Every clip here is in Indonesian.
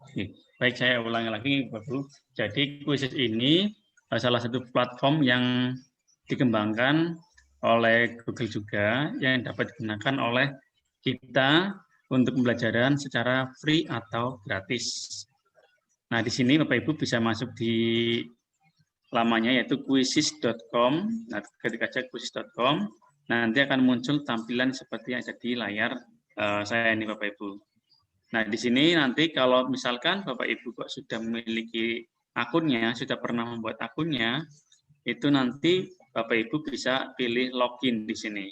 Oke. Baik, saya ulangi lagi, Bapak Ibu. Jadi Quizzes ini salah satu platform yang dikembangkan oleh Google juga yang dapat digunakan oleh kita untuk pembelajaran secara free atau gratis. Nah, di sini Bapak Ibu bisa masuk di lamanya yaitu quizzes.com. Nah, ketika cek quizzes.com, nanti akan muncul tampilan seperti yang ada di layar saya ini Bapak Ibu. Nah, di sini nanti kalau misalkan Bapak Ibu kok sudah memiliki akunnya, sudah pernah membuat akunnya, itu nanti Bapak Ibu bisa pilih login di sini.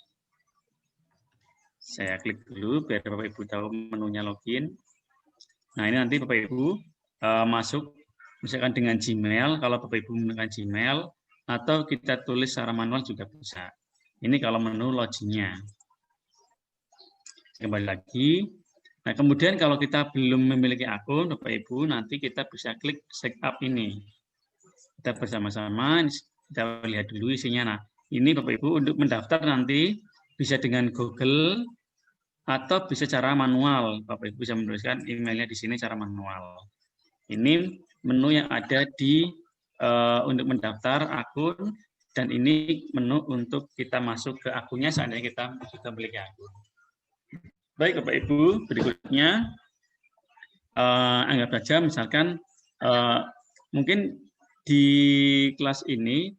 Saya klik dulu biar Bapak Ibu tahu menunya login. Nah, ini nanti Bapak Ibu masuk misalkan dengan Gmail, kalau Bapak Ibu menggunakan Gmail, atau kita tulis secara manual juga bisa. Ini kalau menu loginnya. Kembali lagi. Nah, kemudian kalau kita belum memiliki akun, Bapak Ibu, nanti kita bisa klik sign up ini. Kita bersama-sama, kita lihat dulu isinya. Nah, ini Bapak Ibu untuk mendaftar nanti bisa dengan Google atau bisa cara manual. Bapak Ibu bisa menuliskan emailnya di sini secara manual. Ini menu yang ada di untuk mendaftar akun, dan ini menu untuk kita masuk ke akunnya seandainya kita sudah memiliki akun. Baik Bapak Ibu, berikutnya anggap saja misalkan mungkin di kelas ini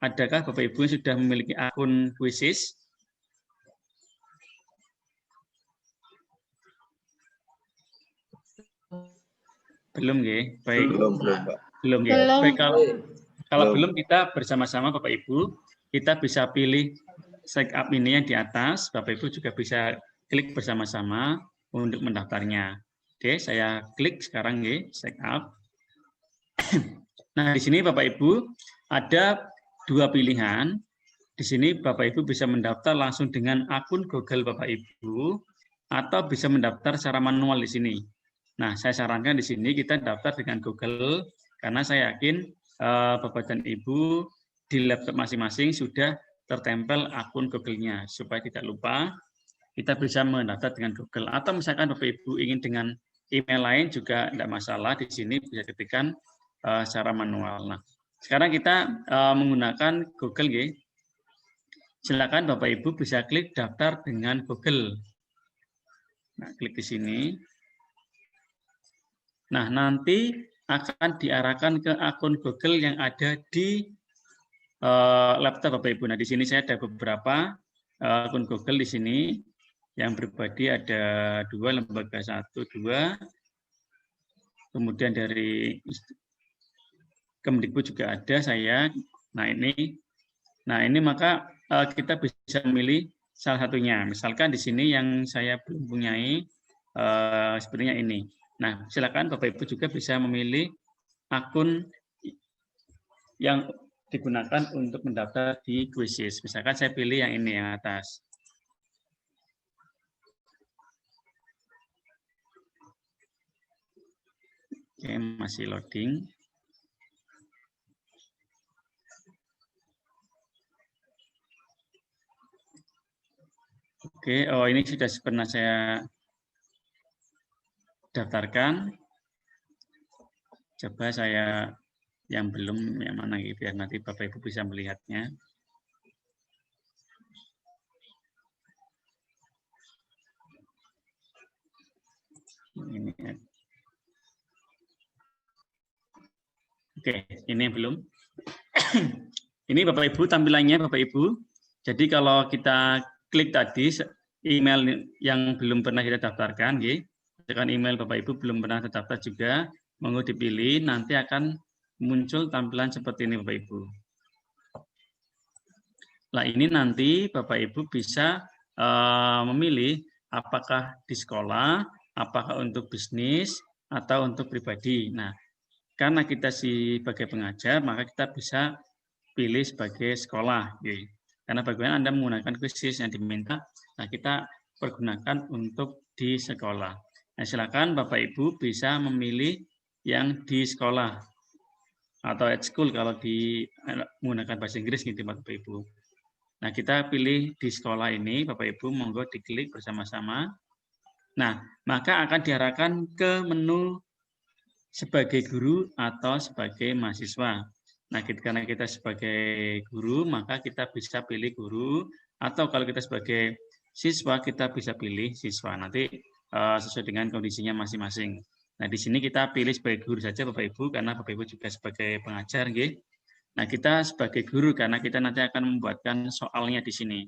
adakah Bapak Ibu yang sudah memiliki akun Quizzes? Belum ya? Baik. Belum ya. Baik, kalau belum kita bersama-sama Bapak Ibu, kita bisa pilih sign up ini yang di atas. Bapak Ibu juga bisa klik bersama-sama untuk mendaftarnya. Oke, saya klik sekarang ya, sign up. Nah, di sini Bapak Ibu ada dua pilihan. Di sini Bapak Ibu bisa mendaftar langsung dengan akun Google Bapak Ibu atau bisa mendaftar secara manual di sini. Nah, saya sarankan di sini kita daftar dengan Google karena saya yakin Bapak dan Ibu di laptop masing-masing sudah tertempel akun Google-nya. Supaya tidak lupa, kita bisa mendaftar dengan Google. Atau misalkan Bapak Ibu ingin dengan email lain juga tidak masalah, di sini bisa ketikkan secara manual. Nah, sekarang kita menggunakan Google ya. Silakan Bapak Ibu bisa klik daftar dengan Google. Nah, klik di sini. Nah, nanti akan diarahkan ke akun Google yang ada di laptop Bapak Ibu. Nah, di sini saya ada beberapa akun Google di sini. Yang pribadi ada 2, lembaga 1, 2. Kemudian dari Kemdikbud juga ada saya. Nah, ini maka kita bisa memilih salah satunya. Misalkan di sini yang saya belum punyai sebenarnya ini. Nah, silakan Bapak Ibu juga bisa memilih akun yang digunakan untuk mendaftar di Quizzes. Misalkan saya pilih yang ini yang atas. Oke, masih loading. Oke, oh ini sudah pernah saya daftarkan. Coba saya yang belum, yang mana gitu ya, nanti Bapak Ibu bisa melihatnya. Ini ya. Oke, ini yang belum. Ini Bapak Ibu tampilannya Bapak Ibu. Jadi kalau kita klik tadi email yang belum pernah kita daftarkan, tekan email Bapak Ibu belum pernah terdaftar juga, monggo dipilih, nanti akan muncul tampilan seperti ini Bapak Ibu. Nah, ini nanti Bapak Ibu bisa memilih apakah di sekolah, apakah untuk bisnis, atau untuk pribadi. Nah, karena kita sebagai pengajar, maka kita bisa pilih sebagai sekolah. Karena bagaimana Anda menggunakan Quizzes yang diminta, nah kita pergunakan untuk di sekolah. Nah, silakan Bapak Ibu bisa memilih yang di sekolah atau at school kalau menggunakan bahasa Inggris gitu Bapak Ibu. Nah, kita pilih di sekolah ini, Bapak Ibu, monggo diklik bersama-sama. Nah, maka akan diarahkan ke menu sebagai guru atau sebagai mahasiswa. Nah, karena kita sebagai guru, maka kita bisa pilih guru, atau kalau kita sebagai siswa, kita bisa pilih siswa. Nanti sesuai dengan kondisinya masing-masing. Nah, di sini kita pilih sebagai guru saja, Bapak Ibu, karena Bapak Ibu juga sebagai pengajar, nggih. Nah, kita sebagai guru, karena kita nanti akan membuatkan soalnya di sini.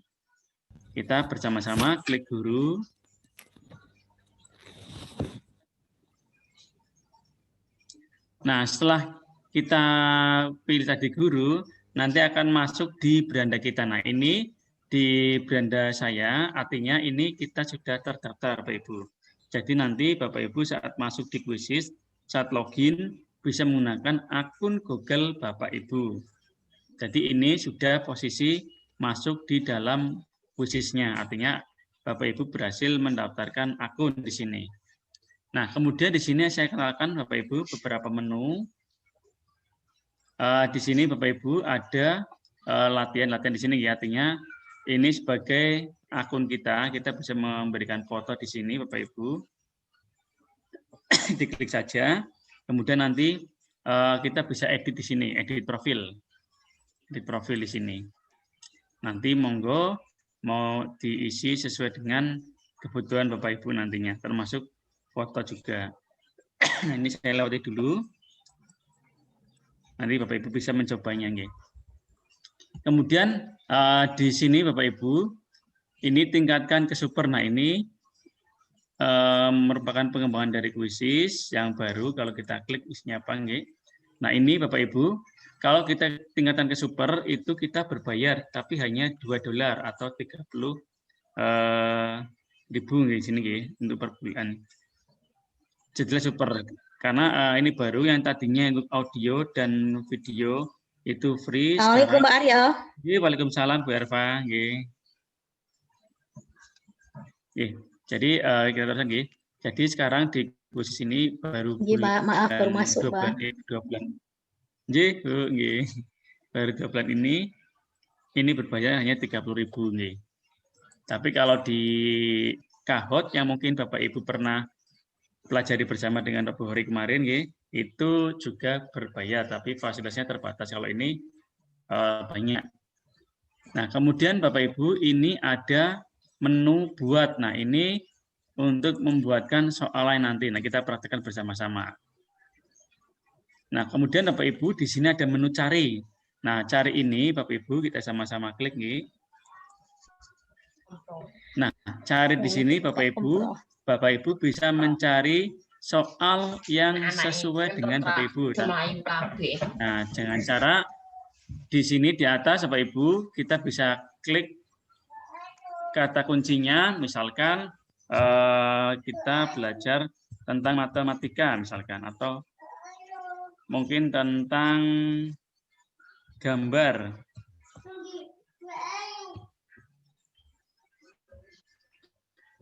Kita bersama-sama klik guru. Nah, setelah kita pilih tadi guru, nanti akan masuk di beranda kita. Nah, ini di beranda saya, artinya ini kita sudah terdaftar, Bapak Ibu. Jadi nanti Bapak Ibu saat masuk di Quizizz, saat login, bisa menggunakan akun Google Bapak Ibu. Jadi ini sudah posisi masuk di dalam Quizizz-nya, artinya Bapak Ibu berhasil mendaftarkan akun di sini. Nah, kemudian di sini saya kenalkan Bapak Ibu beberapa menu. Di sini Bapak Ibu ada latihan-latihan di sini, ya, artinya ini sebagai akun kita bisa memberikan foto di sini Bapak Ibu. Diklik saja, kemudian nanti kita bisa edit di sini, edit profil di sini. Nanti monggo mau diisi sesuai dengan kebutuhan Bapak Ibu nantinya, termasuk foto juga. Nah, ini saya lewati dulu. Nanti Bapak Ibu bisa mencobanya, nggih. Kemudian di sini Bapak Ibu, ini tingkatkan ke super. Nah, ini merupakan pengembangan dari Quizizz yang baru. Kalau kita klik isinya apa, nggih. Nah, ini Bapak Ibu, kalau kita tingkatkan ke super itu kita berbayar, tapi hanya $2 atau 30.000 nggih di sini, nggih, untuk per bulan. Jadilah super. Karena ini baru, yang tadinya untuk audio dan video itu free. Assalamualaikum Mbak Arya. Waalaikumsalam Bu Erva. Jadi kita teruskan, nggih. Jadi sekarang di posisi ini baru maaf baru masuk, 2 bulan. Nggih. Baru 2 bulan ini berbayar hanya 30.000, nggih. Tapi kalau di Kahoot yang mungkin Bapak Ibu pernah pelajari bersama dengan Robo Hori kemarin, itu juga berbayar, tapi fasilitasnya terbatas. Kalau ini banyak. Nah, kemudian Bapak Ibu, ini ada menu buat. Nah, ini untuk membuatkan soalan nanti. Nah, kita praktekkan bersama-sama. Nah, kemudian Bapak Ibu, di sini ada menu cari. Nah, cari ini Bapak Ibu kita sama-sama klik, nggih. Nah, cari di sini Bapak Ibu bisa mencari soal yang sesuai dengan Bapak Ibu. Nah, dengan cara di sini di atas Bapak Ibu kita bisa klik kata kuncinya, misalkan kita belajar tentang matematika misalkan, atau mungkin tentang gambar.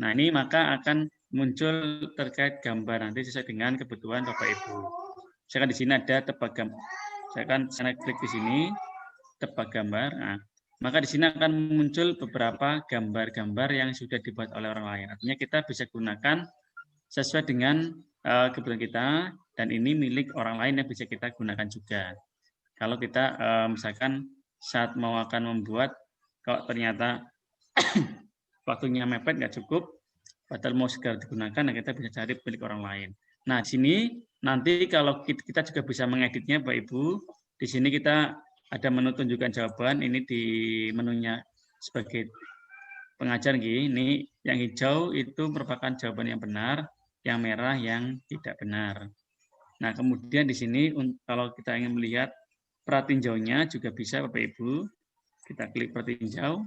Nah, ini maka akan muncul terkait gambar nanti sesuai dengan kebutuhan Bapak Ibu. Misalkan di sini ada tebak gambar. Saya akan klik di sini tebak gambar. Nah, maka di sini akan muncul beberapa gambar-gambar yang sudah dibuat oleh orang lain. Artinya kita bisa gunakan sesuai dengan kebutuhan kita, dan ini milik orang lain yang bisa kita gunakan juga. Kalau kita misalkan saat mau akan membuat, kalau ternyata waktunya mepet nggak cukup, padahal mau segera digunakan, nah kita bisa cari milik orang lain. Nah, di sini nanti kalau kita juga bisa mengeditnya, Bapak Ibu. Di sini kita ada menu tunjukkan jawaban. Ini di menunya sebagai pengajar, ini yang hijau itu merupakan jawaban yang benar, yang merah yang tidak benar. Nah, kemudian di sini kalau kita ingin melihat pratinjaunya juga bisa, Bapak Ibu. Kita klik pratinjau.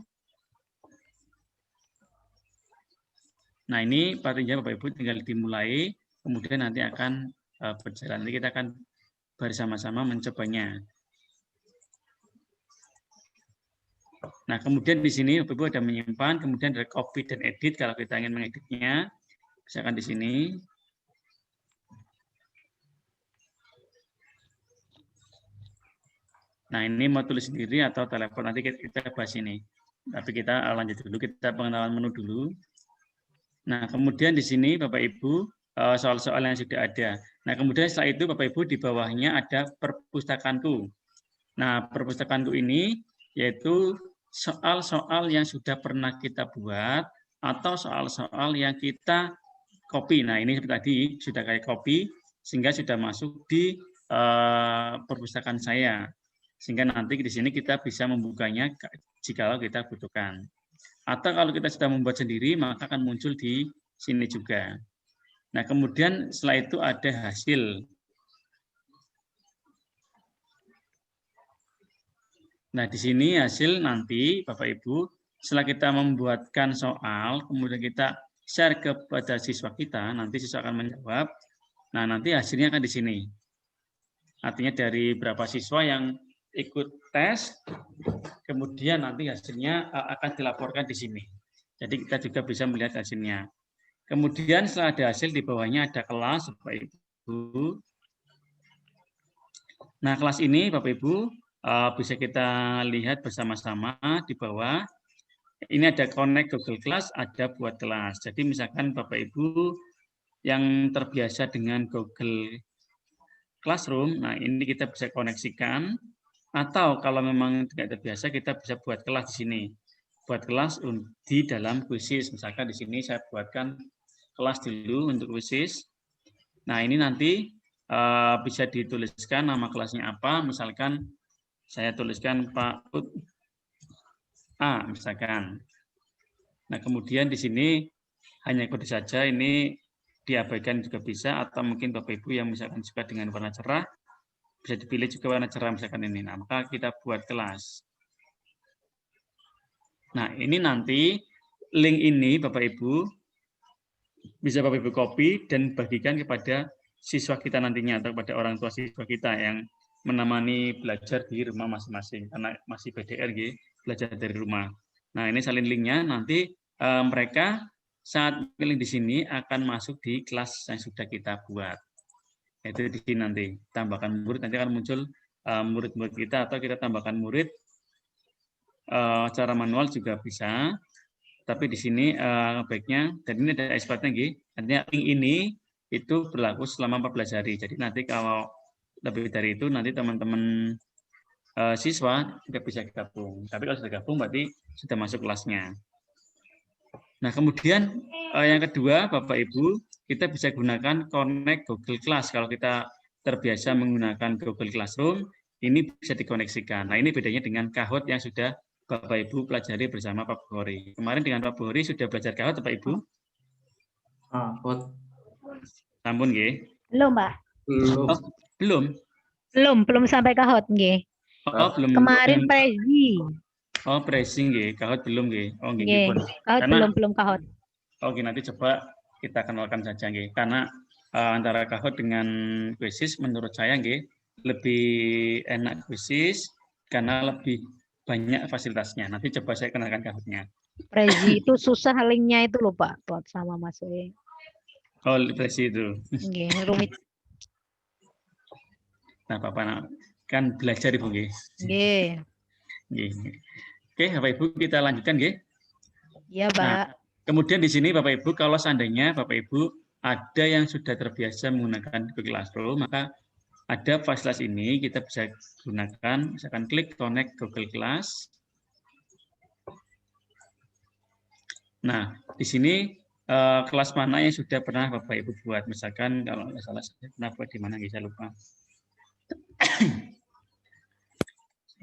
Nah, ini pratinjau Bapak Ibu tinggal dimulai, kemudian nanti akan berjalan. Nanti kita akan bersama-sama mencobanya. Nah, kemudian di sini Bapak Ibu ada menyimpan, kemudian ada copy dan edit kalau kita ingin mengeditnya. Misalkan di sini. Nah, ini mau tulis sendiri atau telepon, nanti kita bahas ini. Tapi kita lanjut dulu, kita pengenalan menu dulu. Nah, kemudian di sini Bapak Ibu soal-soal yang sudah ada. Nah, kemudian setelah itu Bapak Ibu di bawahnya ada perpustakaanku. Nah, perpustakaanku ini yaitu soal-soal yang sudah pernah kita buat atau soal-soal yang kita copy. Nah, ini seperti tadi sudah kayak copy sehingga sudah masuk di perpustakaan saya. Sehingga nanti di sini kita bisa membukanya jika kita butuhkan. Atau kalau kita sudah membuat sendiri, maka akan muncul di sini juga. Nah, kemudian setelah itu ada hasil. Nah, di sini hasil nanti Bapak Ibu, setelah kita membuatkan soal, kemudian kita share kepada siswa kita, nanti siswa akan menjawab. Nah, nanti hasilnya akan di sini. Artinya dari berapa siswa yang ikut tes, kemudian nanti hasilnya akan dilaporkan di sini. Jadi kita juga bisa melihat hasilnya. Kemudian setelah ada hasil, di bawahnya ada kelas, Bapak Ibu. Nah, kelas ini Bapak Ibu bisa kita lihat bersama-sama di bawah. Ini ada connect Google Class, ada buat kelas. Jadi misalkan Bapak Ibu yang terbiasa dengan Google Classroom, nah ini kita bisa koneksikan. Atau kalau memang tidak terbiasa, kita bisa buat kelas di sini. Buat kelas di dalam quizzes. Misalkan di sini saya buatkan kelas dulu untuk quizzes. Nah ini nanti bisa dituliskan nama kelasnya apa. Misalkan saya tuliskan Pak A, misalkan. Nah, kemudian di sini hanya kode saja, ini diabaikan juga bisa, atau mungkin Bapak Ibu yang misalkan suka dengan warna cerah, bisa dipilih juga warna cerah, misalkan ini. Nah, maka kita buat kelas. Nah, ini nanti link ini Bapak Ibu, bisa Bapak Ibu copy dan bagikan kepada siswa kita nantinya, atau kepada orang tua siswa kita yang menemani belajar di rumah masing-masing, karena masih PDR, belajar dari rumah. Nah, ini salin linknya, nanti mereka saat pilih di sini akan masuk di kelas yang sudah kita buat. Itu di sini nanti, tambahkan murid, nanti akan muncul murid-murid kita, atau kita tambahkan murid secara manual juga bisa. Tapi di sini baiknya, dan ini ada expertnya, artinya link ini itu berlaku selama 14 hari. Jadi nanti kalau lebih dari itu, nanti teman-teman siswa tidak bisa gabung. Tapi kalau sudah gabung, berarti sudah masuk kelasnya. Nah, kemudian yang kedua, Bapak Ibu, kita bisa gunakan Connect Google Class. Kalau kita terbiasa menggunakan Google Classroom, ini bisa dikoneksikan. Nah, ini bedanya dengan Kahoot yang sudah Bapak Ibu pelajari bersama Pak Bukhori. Kemarin dengan Pak Bukhori sudah belajar Kahoot, Bapak Ibu? Sampun, nggih? Belum, Pak. Oh, belum? Belum sampai Kahoot, nggih. Oh, belum. Kemarin Prezi. Oh, Prezi, nggih. Kahoot belum, nggih. Oh, nggih, pun. Kahoot belum Kahoot. Oke, nanti coba kita kenalkan saja, nggih. Karena antara Kahoot dengan Quizzes menurut saya, nggih, lebih enak Quizzes karena lebih banyak fasilitasnya. Nanti coba saya kenalkan Kahootnya. Prezi itu susah linknya itu loh, Pak, buat sama masuknya. Oh, Prezi itu. Nggih, rumit. Nah, Bapak kan belajar Ibu, nggih. Nggih. Nggih. Oke, Bapak Ibu kita lanjutkan, nggih. Iya, Pak. Nah, kemudian di sini Bapak Ibu, kalau seandainya Bapak Ibu ada yang sudah terbiasa menggunakan Google Classroom, maka ada fasilitas ini kita bisa gunakan, misalkan klik Connect Google Class. Nah, di sini kelas mana yang sudah pernah Bapak Ibu buat? Misalkan kalau nggak salah saya pernah buat di mana, saya lupa.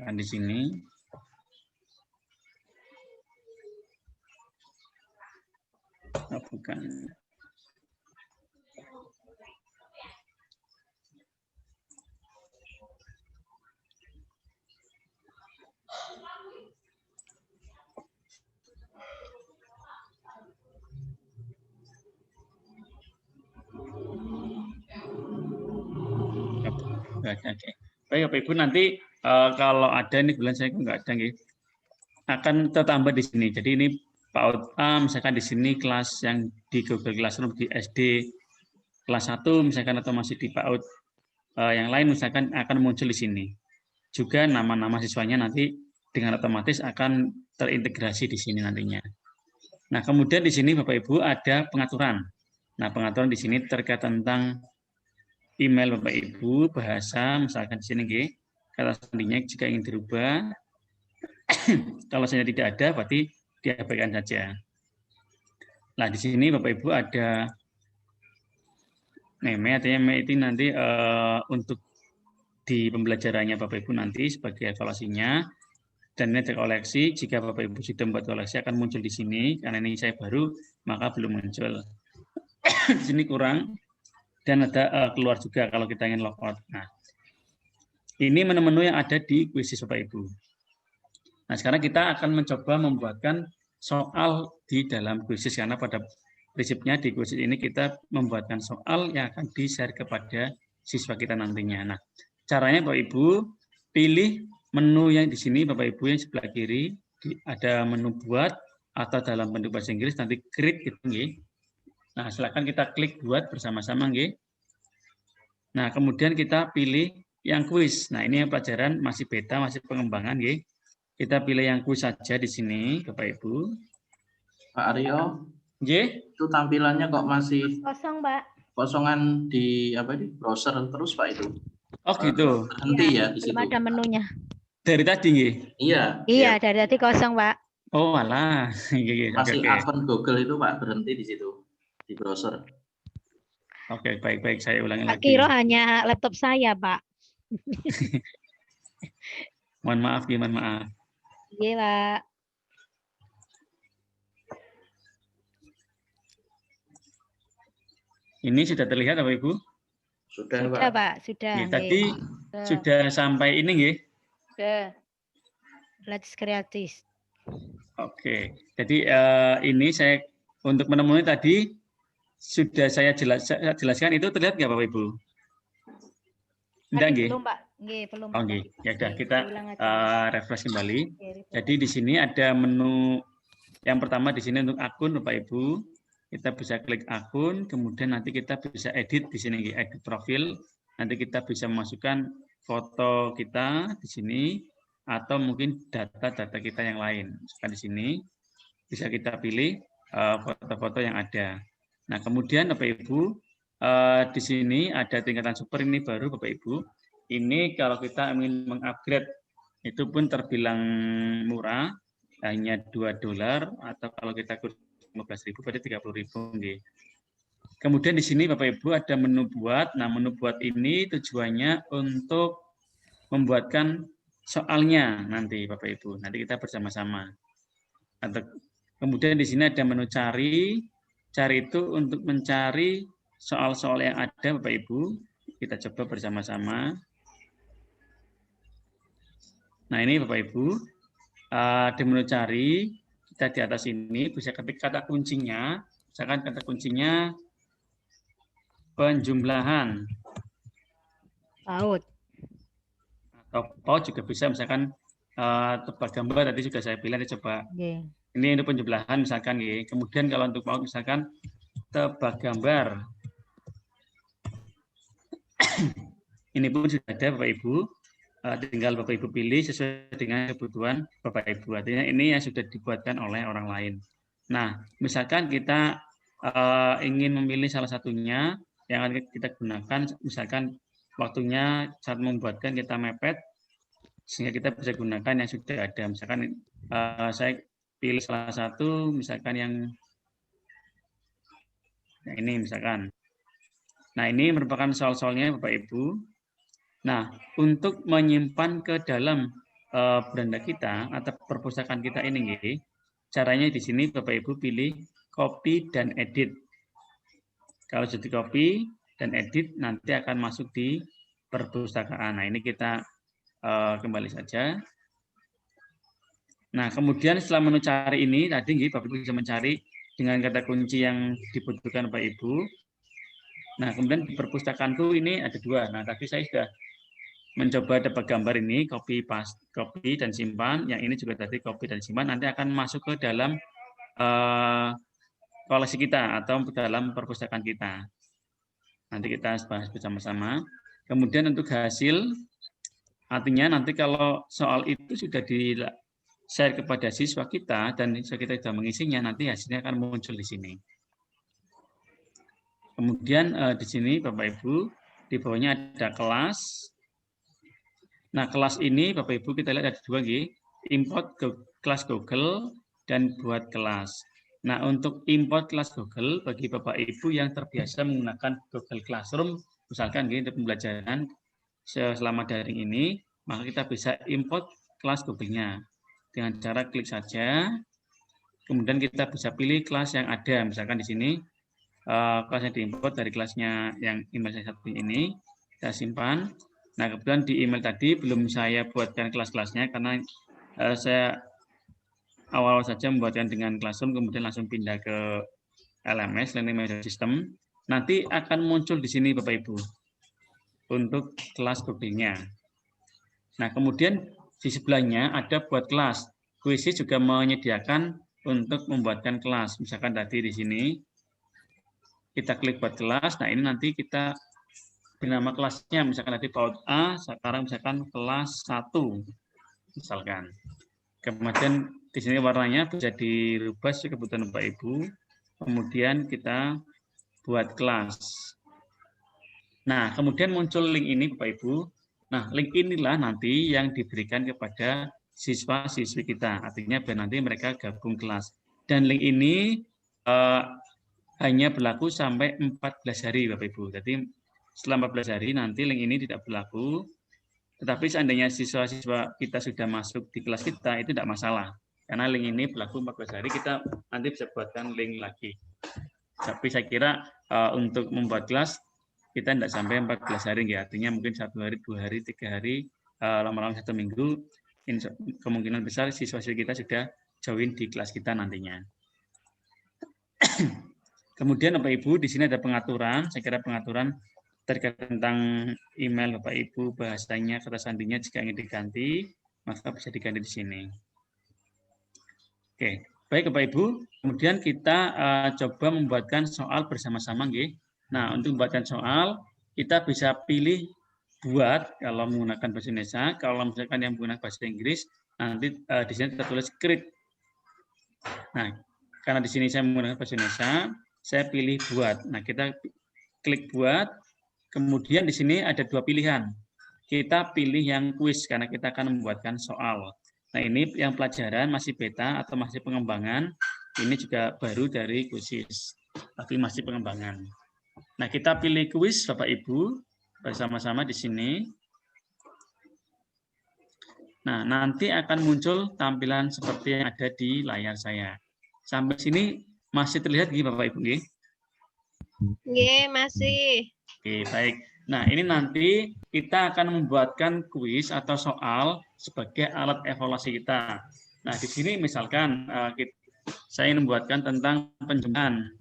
Dan di sini. Oh, bukan. Oke. Baik, Bapak Ibu, nanti kalau ada ini bulan saya nggak ada, nggih, akan tertambah di sini. Jadi ini PAUD A, misalkan di sini kelas yang di Google Classroom di SD kelas 1, misalkan, atau masih di PAUD yang lain, misalkan akan muncul di sini. Juga nama-nama siswanya nanti dengan otomatis akan terintegrasi di sini nantinya. Nah, kemudian di sini Bapak Ibu ada pengaturan. Nah, pengaturan di sini terkait tentang email Bapak Ibu, bahasa, misalkan di sini kata sandinya jika ingin dirubah. Kalau saya tidak ada, berarti diabaikan saja. Nah, di sini Bapak Ibu ada meme, artinya meme itu nanti untuk di pembelajarannya Bapak Ibu nanti sebagai evaluasinya. Dan ini ada koleksi, jika Bapak Ibu sudah membuat koleksi akan muncul di sini, karena ini saya baru, maka belum muncul. Di sini kurang, dan ada keluar juga kalau kita ingin logout. Nah, ini menu-menu yang ada di kuisis Bapak Ibu. Nah, sekarang kita akan mencoba membuatkan soal di dalam kuisis, karena pada prinsipnya di kuisis ini kita membuatkan soal yang akan di-share kepada siswa kita nantinya. Nah, caranya Bapak Ibu, pilih menu yang di sini Bapak Ibu yang sebelah kiri, ada menu buat, atau dalam bentuk bahasa Inggris nanti create gitu nggih. Nah, silakan kita klik buat bersama-sama nggih. Nah, kemudian kita pilih yang kuis. Nah, ini yang pelajaran masih beta, masih pengembangan nggih. Kita pilih yang kuis saja di sini, Bapak Ibu. Pak Aryo, Nggih. itu tampilannya kok masih Kosong, Pak. kosongan di browser terus Pak itu. Oh gitu. Berhenti ya di situ. Belum ada menunya. Dari tadi nggih. Iya. Iya, dari tadi kosong, Pak. Oh, alah. Masih akun Google itu Pak berhenti di situ di browser. Oke, baik-baik, saya ulangi lagi. Kira hanya laptop saya, Pak. Mohon maaf, mohon maaf. Iya, Pak. Ini sudah terlihat Bapak Ibu? Sudah, Pak. Sudah. Ya, tadi sudah sampai ini nggih? Sudah. Let's Creatis. Oke. Jadi ini saya untuk menemui tadi sudah saya jelaskan, itu terlihat nggak Bapak Ibu? Tidak nggih? Belum, Pak. Nggih, belum. Oh, nggih. Ya sudah, kita refresh kembali. Oke, Jadi di sini ada menu yang pertama di sini untuk akun Bapak Ibu. Kita bisa klik akun, kemudian nanti kita bisa edit di sini, edit profil. Nanti kita bisa memasukkan foto kita di sini atau mungkin data-data kita yang lain. Misalkan di sini bisa kita pilih foto-foto yang ada. Nah, kemudian Bapak Ibu di sini ada tingkatan super, ini baru Bapak Ibu. Ini kalau kita ingin mengupgrade itu pun terbilang murah, hanya $2, atau kalau kita 15.000 berarti 30.000 nggih. Kemudian di sini Bapak Ibu ada menu buat. Nah, menu buat ini tujuannya untuk membuatkan soalnya nanti Bapak Ibu. Nanti kita bersama-sama. Kemudian di sini ada menu cari. Cari itu untuk mencari soal-soal yang ada Bapak Ibu. Kita coba bersama-sama. Nah, ini Bapak Ibu. Di menu cari, kita di atas ini bisa ketik kata kuncinya. Misalkan kata kuncinya penjumlahan. PAUD. Atau PAUD juga bisa, misalkan tebak gambar tadi sudah saya pilih, coba. Okay. Ini untuk penjumlahan misalkan. Kemudian kalau untuk PAUD misalkan tebak gambar. Ini pun sudah ada Bapak Ibu. Tinggal Bapak Ibu pilih sesuai dengan kebutuhan Bapak Ibu. Artinya ini yang sudah dibuatkan oleh orang lain. Nah, misalkan kita ingin memilih salah satunya yang akan kita gunakan, misalkan waktunya saat membuatkan kita mepet, sehingga kita bisa gunakan yang sudah ada. Misalkan saya pilih salah satu, misalkan yang ini misalkan. Nah, ini merupakan soal-soalnya Bapak Ibu. Nah, untuk menyimpan ke dalam beranda kita atau perpustakaan kita ini, caranya di sini Bapak Ibu pilih copy dan edit. Kalau sudah di copy dan edit, nanti akan masuk di perpustakaan. Nah, ini kita kembali saja. Nah, kemudian setelah menu cari ini, tadi Bapak Ibu bisa mencari dengan kata kunci yang dibutuhkan Bapak Ibu. Nah, kemudian di perpustakaanku ini ada 2. Nah, tadi saya sudah mencoba dapat gambar ini, copy dan simpan. Yang ini juga tadi copy dan simpan. Nanti akan masuk ke dalam koleksi kita atau dalam perpustakaan kita. Nanti kita bahas bersama-sama. Kemudian untuk hasil, artinya nanti kalau soal itu sudah di-share kepada siswa kita dan siswa kita sudah mengisinya, nanti hasilnya akan muncul di sini. Kemudian di sini Bapak Ibu, di bawahnya ada kelas. Nah, kelas ini Bapak Ibu kita lihat ada dua, import ke kelas Google dan buat kelas. Nah, untuk import kelas Google bagi Bapak Ibu yang terbiasa menggunakan Google Classroom, misalkan untuk pembelajaran selama daring ini, maka kita bisa import kelas Google-nya. Dengan cara klik saja, kemudian kita bisa pilih kelas yang ada, misalkan di sini kelasnya diimport dari kelasnya yang email saya satu ini, saya simpan. Nah, kebetulan di email tadi belum saya buatkan kelas-kelasnya karena saya awal saja membuatkan dengan Classroom, kemudian langsung pindah ke LMS, Learning Management System. Nanti akan muncul di sini Bapak Ibu untuk kelas Google-nya. Nah, kemudian di sebelahnya ada buat kelas. Quizzes juga menyediakan untuk membuatkan kelas. Misalkan tadi di sini kita klik buat kelas. Nah, ini nanti kita bernama kelasnya, misalkan tadi PAUD A, sekarang misalkan kelas 1, misalkan. Kemudian di sini warnanya bisa dirubah sesuai kebutuhan Bapak Ibu. Kemudian kita buat kelas. Nah, kemudian muncul link ini Bapak Ibu. Nah, link inilah nanti yang diberikan kepada siswa-siswi kita. Artinya biar nanti mereka gabung kelas. Dan link ini hanya berlaku sampai 14 hari Bapak Ibu. Jadi setelah 14 hari nanti link ini tidak berlaku. Tetapi seandainya siswa-siswa kita sudah masuk di kelas kita, itu tidak masalah. Karena link ini berlaku 14 hari, kita nanti bisa buatkan link lagi. Tapi saya kira untuk membuat kelas, kita tidak sampai 14 hari. Ya. Artinya mungkin 1 hari, 2 hari, 3 hari, lama-lama 1 minggu, kemungkinan besar siswa-siswa kita sudah join di kelas kita nantinya. Kemudian Bapak Ibu, di sini ada pengaturan. Saya kira pengaturan terkait tentang email Bapak Ibu, bahasanya, kata sandinya jika ingin diganti, maka bisa diganti di sini. Oke, baik Bapak Ibu. Kemudian kita coba membuatkan soal bersama-sama, nggih. Nah, untuk membuatkan soal, kita bisa pilih buat kalau menggunakan bahasa Indonesia, kalau misalkan yang menggunakan bahasa Inggris, nanti di sini tertulis script. Nah, karena di sini saya menggunakan bahasa Indonesia, saya pilih buat. Nah, kita klik buat. Kemudian di sini ada 2 pilihan. Kita pilih yang kuis karena kita akan membuatkan soal. Nah, ini yang pelajaran masih beta atau masih pengembangan. Ini juga baru dari kuis, tapi masih pengembangan. Nah, kita pilih kuis Bapak Ibu bersama-sama di sini. Nah, nanti akan muncul tampilan seperti yang ada di layar saya. Sampai sini masih terlihat Bapak Ibu nggih? Nggih, masih. Oke, baik. Nah, ini nanti kita akan membuatkan kuis atau soal sebagai alat evaluasi kita. Nah, di sini misalkan saya ingin membuatkan tentang penjumlahan.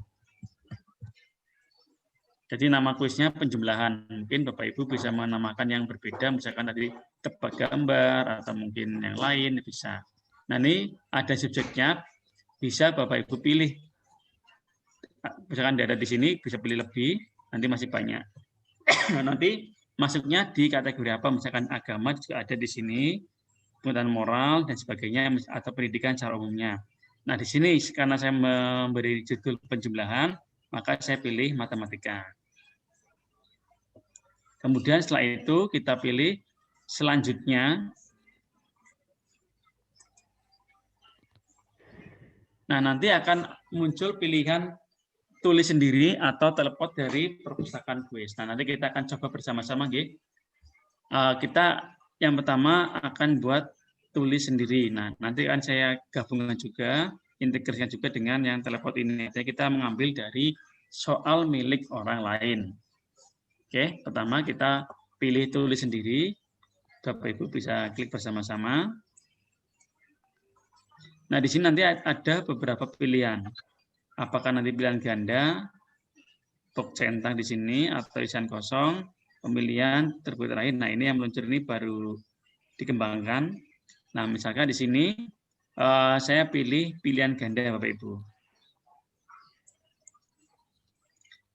Jadi nama kuisnya penjumlahan. Mungkin Bapak Ibu bisa menamakan yang berbeda, misalkan tadi tebak gambar atau mungkin yang lain bisa. Nah, ini ada subjeknya, bisa Bapak Ibu pilih. Misalkan ada di sini bisa pilih lebih, nanti masih banyak. Nah, nanti masuknya di kategori apa? Misalkan agama juga ada di sini, pengetahuan moral dan sebagainya, atau pendidikan secara umumnya. Nah, di sini karena saya memberi judul penjumlahan, maka saya pilih matematika. Kemudian setelah itu kita pilih selanjutnya. Nah, nanti akan muncul pilihan tulis sendiri atau teleport dari perpustakaan kuis. Nah, nanti kita akan coba bersama-sama, kita yang pertama akan buat tulis sendiri. Nah, nanti akan saya gabungkan juga, integrasikan juga dengan yang teleport ini. Jadi kita mengambil dari soal milik orang lain. Oke, pertama kita pilih tulis sendiri. Bapak Ibu bisa klik bersama-sama. Nah, di sini nanti ada beberapa pilihan. Apakah nanti pilihan ganda, box centang di sini, atau isian kosong, pemilihan terbuat terakhir. Nah, ini yang meluncur ini baru dikembangkan. Nah, misalkan di sini saya pilih pilihan ganda, Bapak Ibu.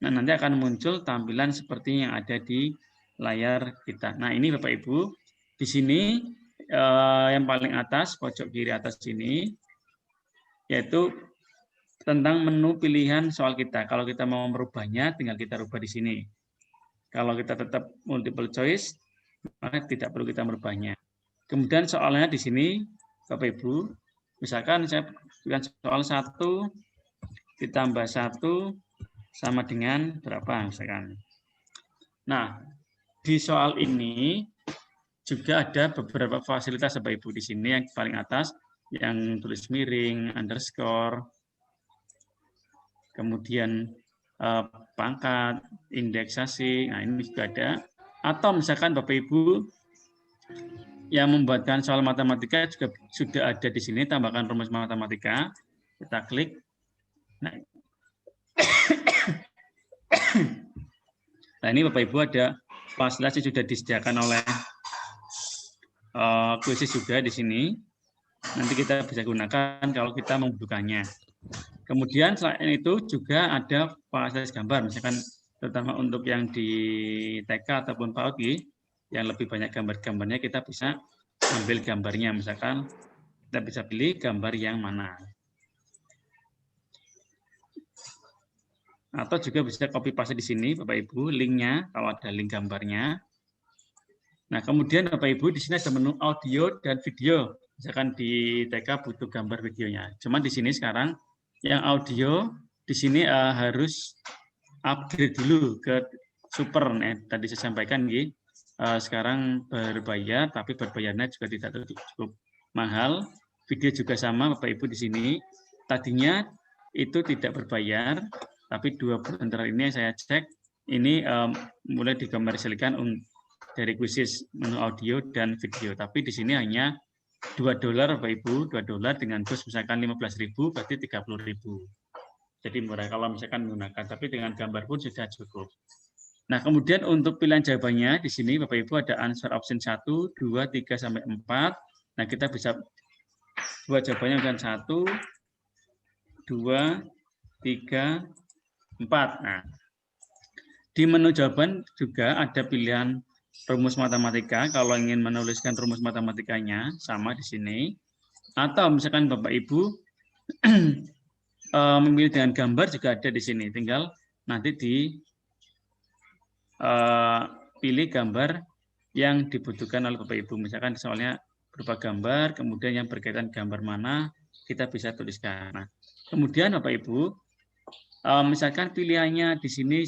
Nah, nanti akan muncul tampilan seperti yang ada di layar kita. Nah, ini Bapak Ibu, di sini yang paling atas, pojok kiri atas sini, yaitu tentang menu pilihan soal kita. Kalau kita mau merubahnya, tinggal kita rubah di sini. Kalau kita tetap multiple choice, maka tidak perlu kita merubahnya. Kemudian soalnya di sini, Bapak Ibu, misalkan saya berikan soal 1 ditambah 1 sama dengan berapa misalkan. Nah, di soal ini juga ada beberapa fasilitas Bapak Ibu di sini yang paling atas, yang tulis miring, underscore, kemudian pangkat, indeksasi, nah ini juga ada. Atau misalkan Bapak Ibu yang membuatkan soal matematika juga sudah ada di sini, tambahkan rumus matematika, kita klik. Nah, nah ini Bapak Ibu ada fasilitas yang sudah disediakan oleh Quizzes juga di sini. Nanti kita bisa gunakan kalau kita membutuhkannya. Kemudian selain itu juga ada fasilitas gambar, misalkan terutama untuk yang di TK ataupun PAUD, yang lebih banyak gambar-gambarnya kita bisa ambil gambarnya, misalkan kita bisa pilih gambar yang mana. Atau juga bisa copy paste di sini, Bapak Ibu, linknya kalau ada link gambarnya. Nah, kemudian Bapak Ibu di sini ada menu audio dan video. Misalkan di TK butuh gambar videonya. Cuman di sini sekarang yang audio di sini harus upgrade dulu ke super. Tadi saya sampaikan sekarang berbayar, tapi berbayarnya juga tidak cukup mahal. Video juga sama Bapak Ibu di sini. Tadinya itu tidak berbayar, tapi 2 bulan terakhir ini saya cek ini mulai dikomersilkan dari Quizzes menu audio dan video. Tapi di sini hanya $2 Bapak Ibu, $2 dengan dos misalkan 15.000 berarti 30.000. Jadi murah kalau misalkan menggunakan, tapi dengan gambar pun sudah cukup. Nah, kemudian untuk pilihan jawabannya di sini Bapak Ibu ada answer option 1, 2, 3 sampai 4. Nah, kita bisa buat jawabannya dengan 1, 2, 3, 4. Nah, di menu jawaban juga ada pilihan rumus matematika, kalau ingin menuliskan rumus matematikanya, sama di sini. Atau misalkan Bapak Ibu memilih dengan gambar juga ada di sini. Tinggal nanti pilih gambar yang dibutuhkan oleh Bapak Ibu. Misalkan soalnya berupa gambar, kemudian yang berkaitan gambar mana, kita bisa tuliskan. Nah, kemudian Bapak Ibu, misalkan pilihannya di sini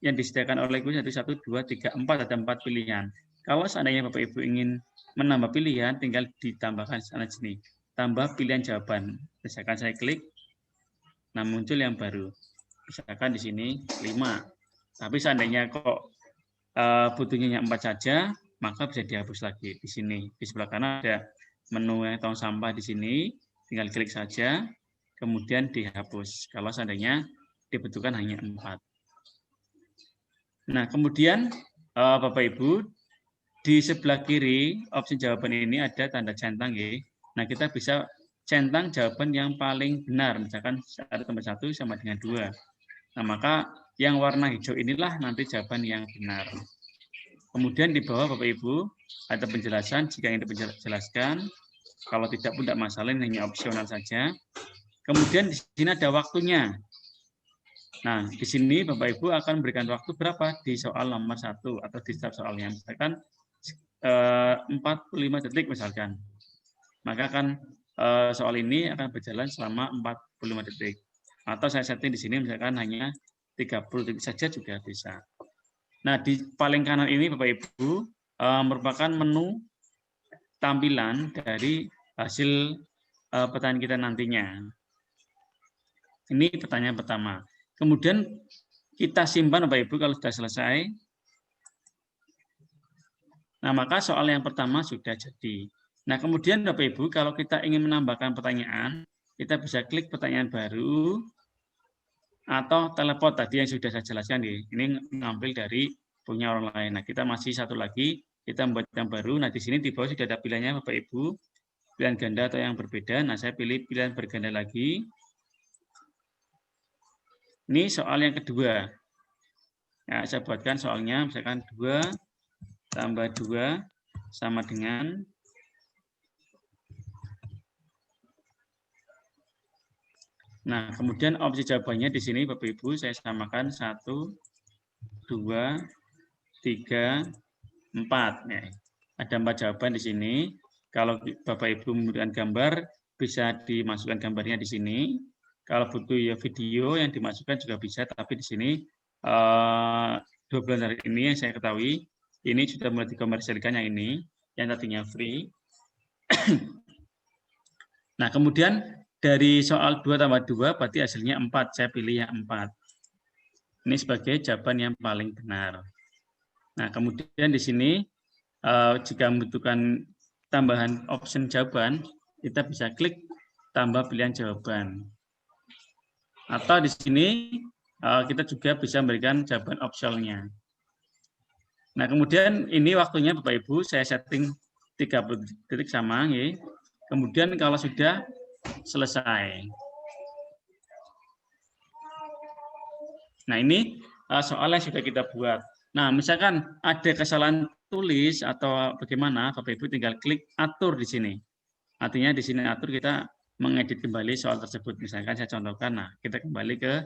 yang disediakan oleh Quiz 1, 2, 3, 4, ada 4 pilihan. Kalau seandainya Bapak Ibu ingin menambah pilihan, tinggal ditambahkan sana sini. Tambah pilihan jawaban. Misalkan saya klik, nah muncul yang baru. Misalkan di sini 5. Tapi seandainya kok butuhnya yang 4 saja, maka bisa dihapus lagi di sini. Di sebelah kanan ada menu yang tong sampah di sini, tinggal klik saja, kemudian dihapus. Kalau seandainya dibutuhkan hanya 4. Nah, kemudian Bapak Ibu, di sebelah kiri opsi jawaban ini ada tanda centang ya. Nah, kita bisa centang jawaban yang paling benar, misalkan ada tambah 1 sama dengan 2. Nah, maka yang warna hijau inilah nanti jawaban yang benar. Kemudian di bawah Bapak Ibu ada penjelasan jika ingin dijelaskan. Kalau tidak pun tidak masalah, ini hanya opsional saja. Kemudian di sini ada waktunya. Nah, di sini Bapak Ibu akan memberikan waktu berapa di soal nomor 1 atau di setiap soalnya. Misalkan 45 detik misalkan. Maka akan soal ini akan berjalan selama 45 detik. Atau saya setting di sini misalkan hanya 30 detik saja juga bisa. Nah, di paling kanan ini Bapak Ibu merupakan menu tampilan dari hasil pertanyaan kita nantinya. Ini pertanyaan pertama. Kemudian kita simpan Bapak Ibu kalau sudah selesai. Nah, maka soal yang pertama sudah jadi. Nah, kemudian Bapak Ibu kalau kita ingin menambahkan pertanyaan, kita bisa klik pertanyaan baru atau teleport tadi yang sudah saya jelaskan. Ini ngambil dari punya orang lain. Nah, kita masih satu lagi, kita membuat yang baru. Nah, di sini di bawah sudah ada pilihannya Bapak Ibu, pilihan ganda atau yang berbeda. Nah, saya pilih pilihan berganda lagi. Ini soal yang kedua. Ya, saya buatkan soalnya, misalkan 2 tambah 2 sama dengan Nah, kemudian opsi jawabannya di sini Bapak Ibu saya samakan 1, 2, 3, 4. Ya. Ada 4 jawaban di sini. Kalau Bapak Ibu membutuhkan gambar, bisa dimasukkan gambarnya di sini. Kalau butuh ya video yang dimasukkan juga bisa, tapi di sini 2 bulan dari ini yang saya ketahui, ini sudah mulai dikomersilkan yang tadinya free. Nah, kemudian dari soal 2 tambah 2 berarti hasilnya 4. Saya pilih yang 4. Ini sebagai jawaban yang paling benar. Nah, kemudian di sini jika membutuhkan tambahan option jawaban, kita bisa klik tambah pilihan jawaban. Atau di sini kita juga bisa memberikan jawaban opsionalnya. Nah, kemudian ini waktunya Bapak Ibu, saya setting 30 detik sama. Ya. Kemudian kalau sudah selesai. Nah, ini soal yang sudah kita buat. Nah, misalkan ada kesalahan tulis atau bagaimana, Bapak Ibu tinggal klik atur di sini. Artinya di sini atur kita mengedit kembali soal tersebut. Misalkan saya contohkan, nah kita kembali ke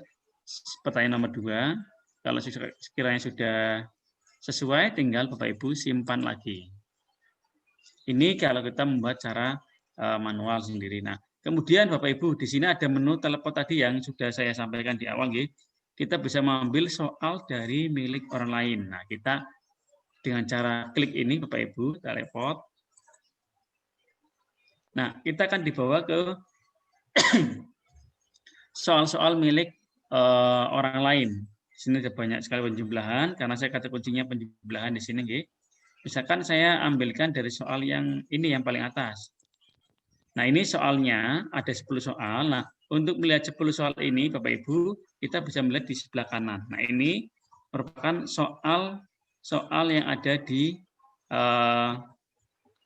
pertanyaan nomor 2. Kalau sekiranya sudah sesuai, tinggal Bapak Ibu simpan lagi. Ini kalau kita membuat cara manual sendiri. Nah, kemudian Bapak Ibu di sini ada menu telepon tadi yang sudah saya sampaikan di awal, gitu. Kita bisa mengambil soal dari milik orang lain. Nah, kita dengan cara klik ini Bapak Ibu teleport. Nah, kita akan dibawa ke soal-soal milik orang lain. Di sini ada banyak sekali penjumlahan karena saya kata kuncinya penjumlahan di sini, gitu. Misalkan saya ambilkan dari soal yang ini yang paling atas. Nah, ini soalnya ada 10 soal. Nah, untuk melihat 10 soal ini, Bapak Ibu, kita bisa melihat di sebelah kanan. Nah, ini merupakan soal yang ada di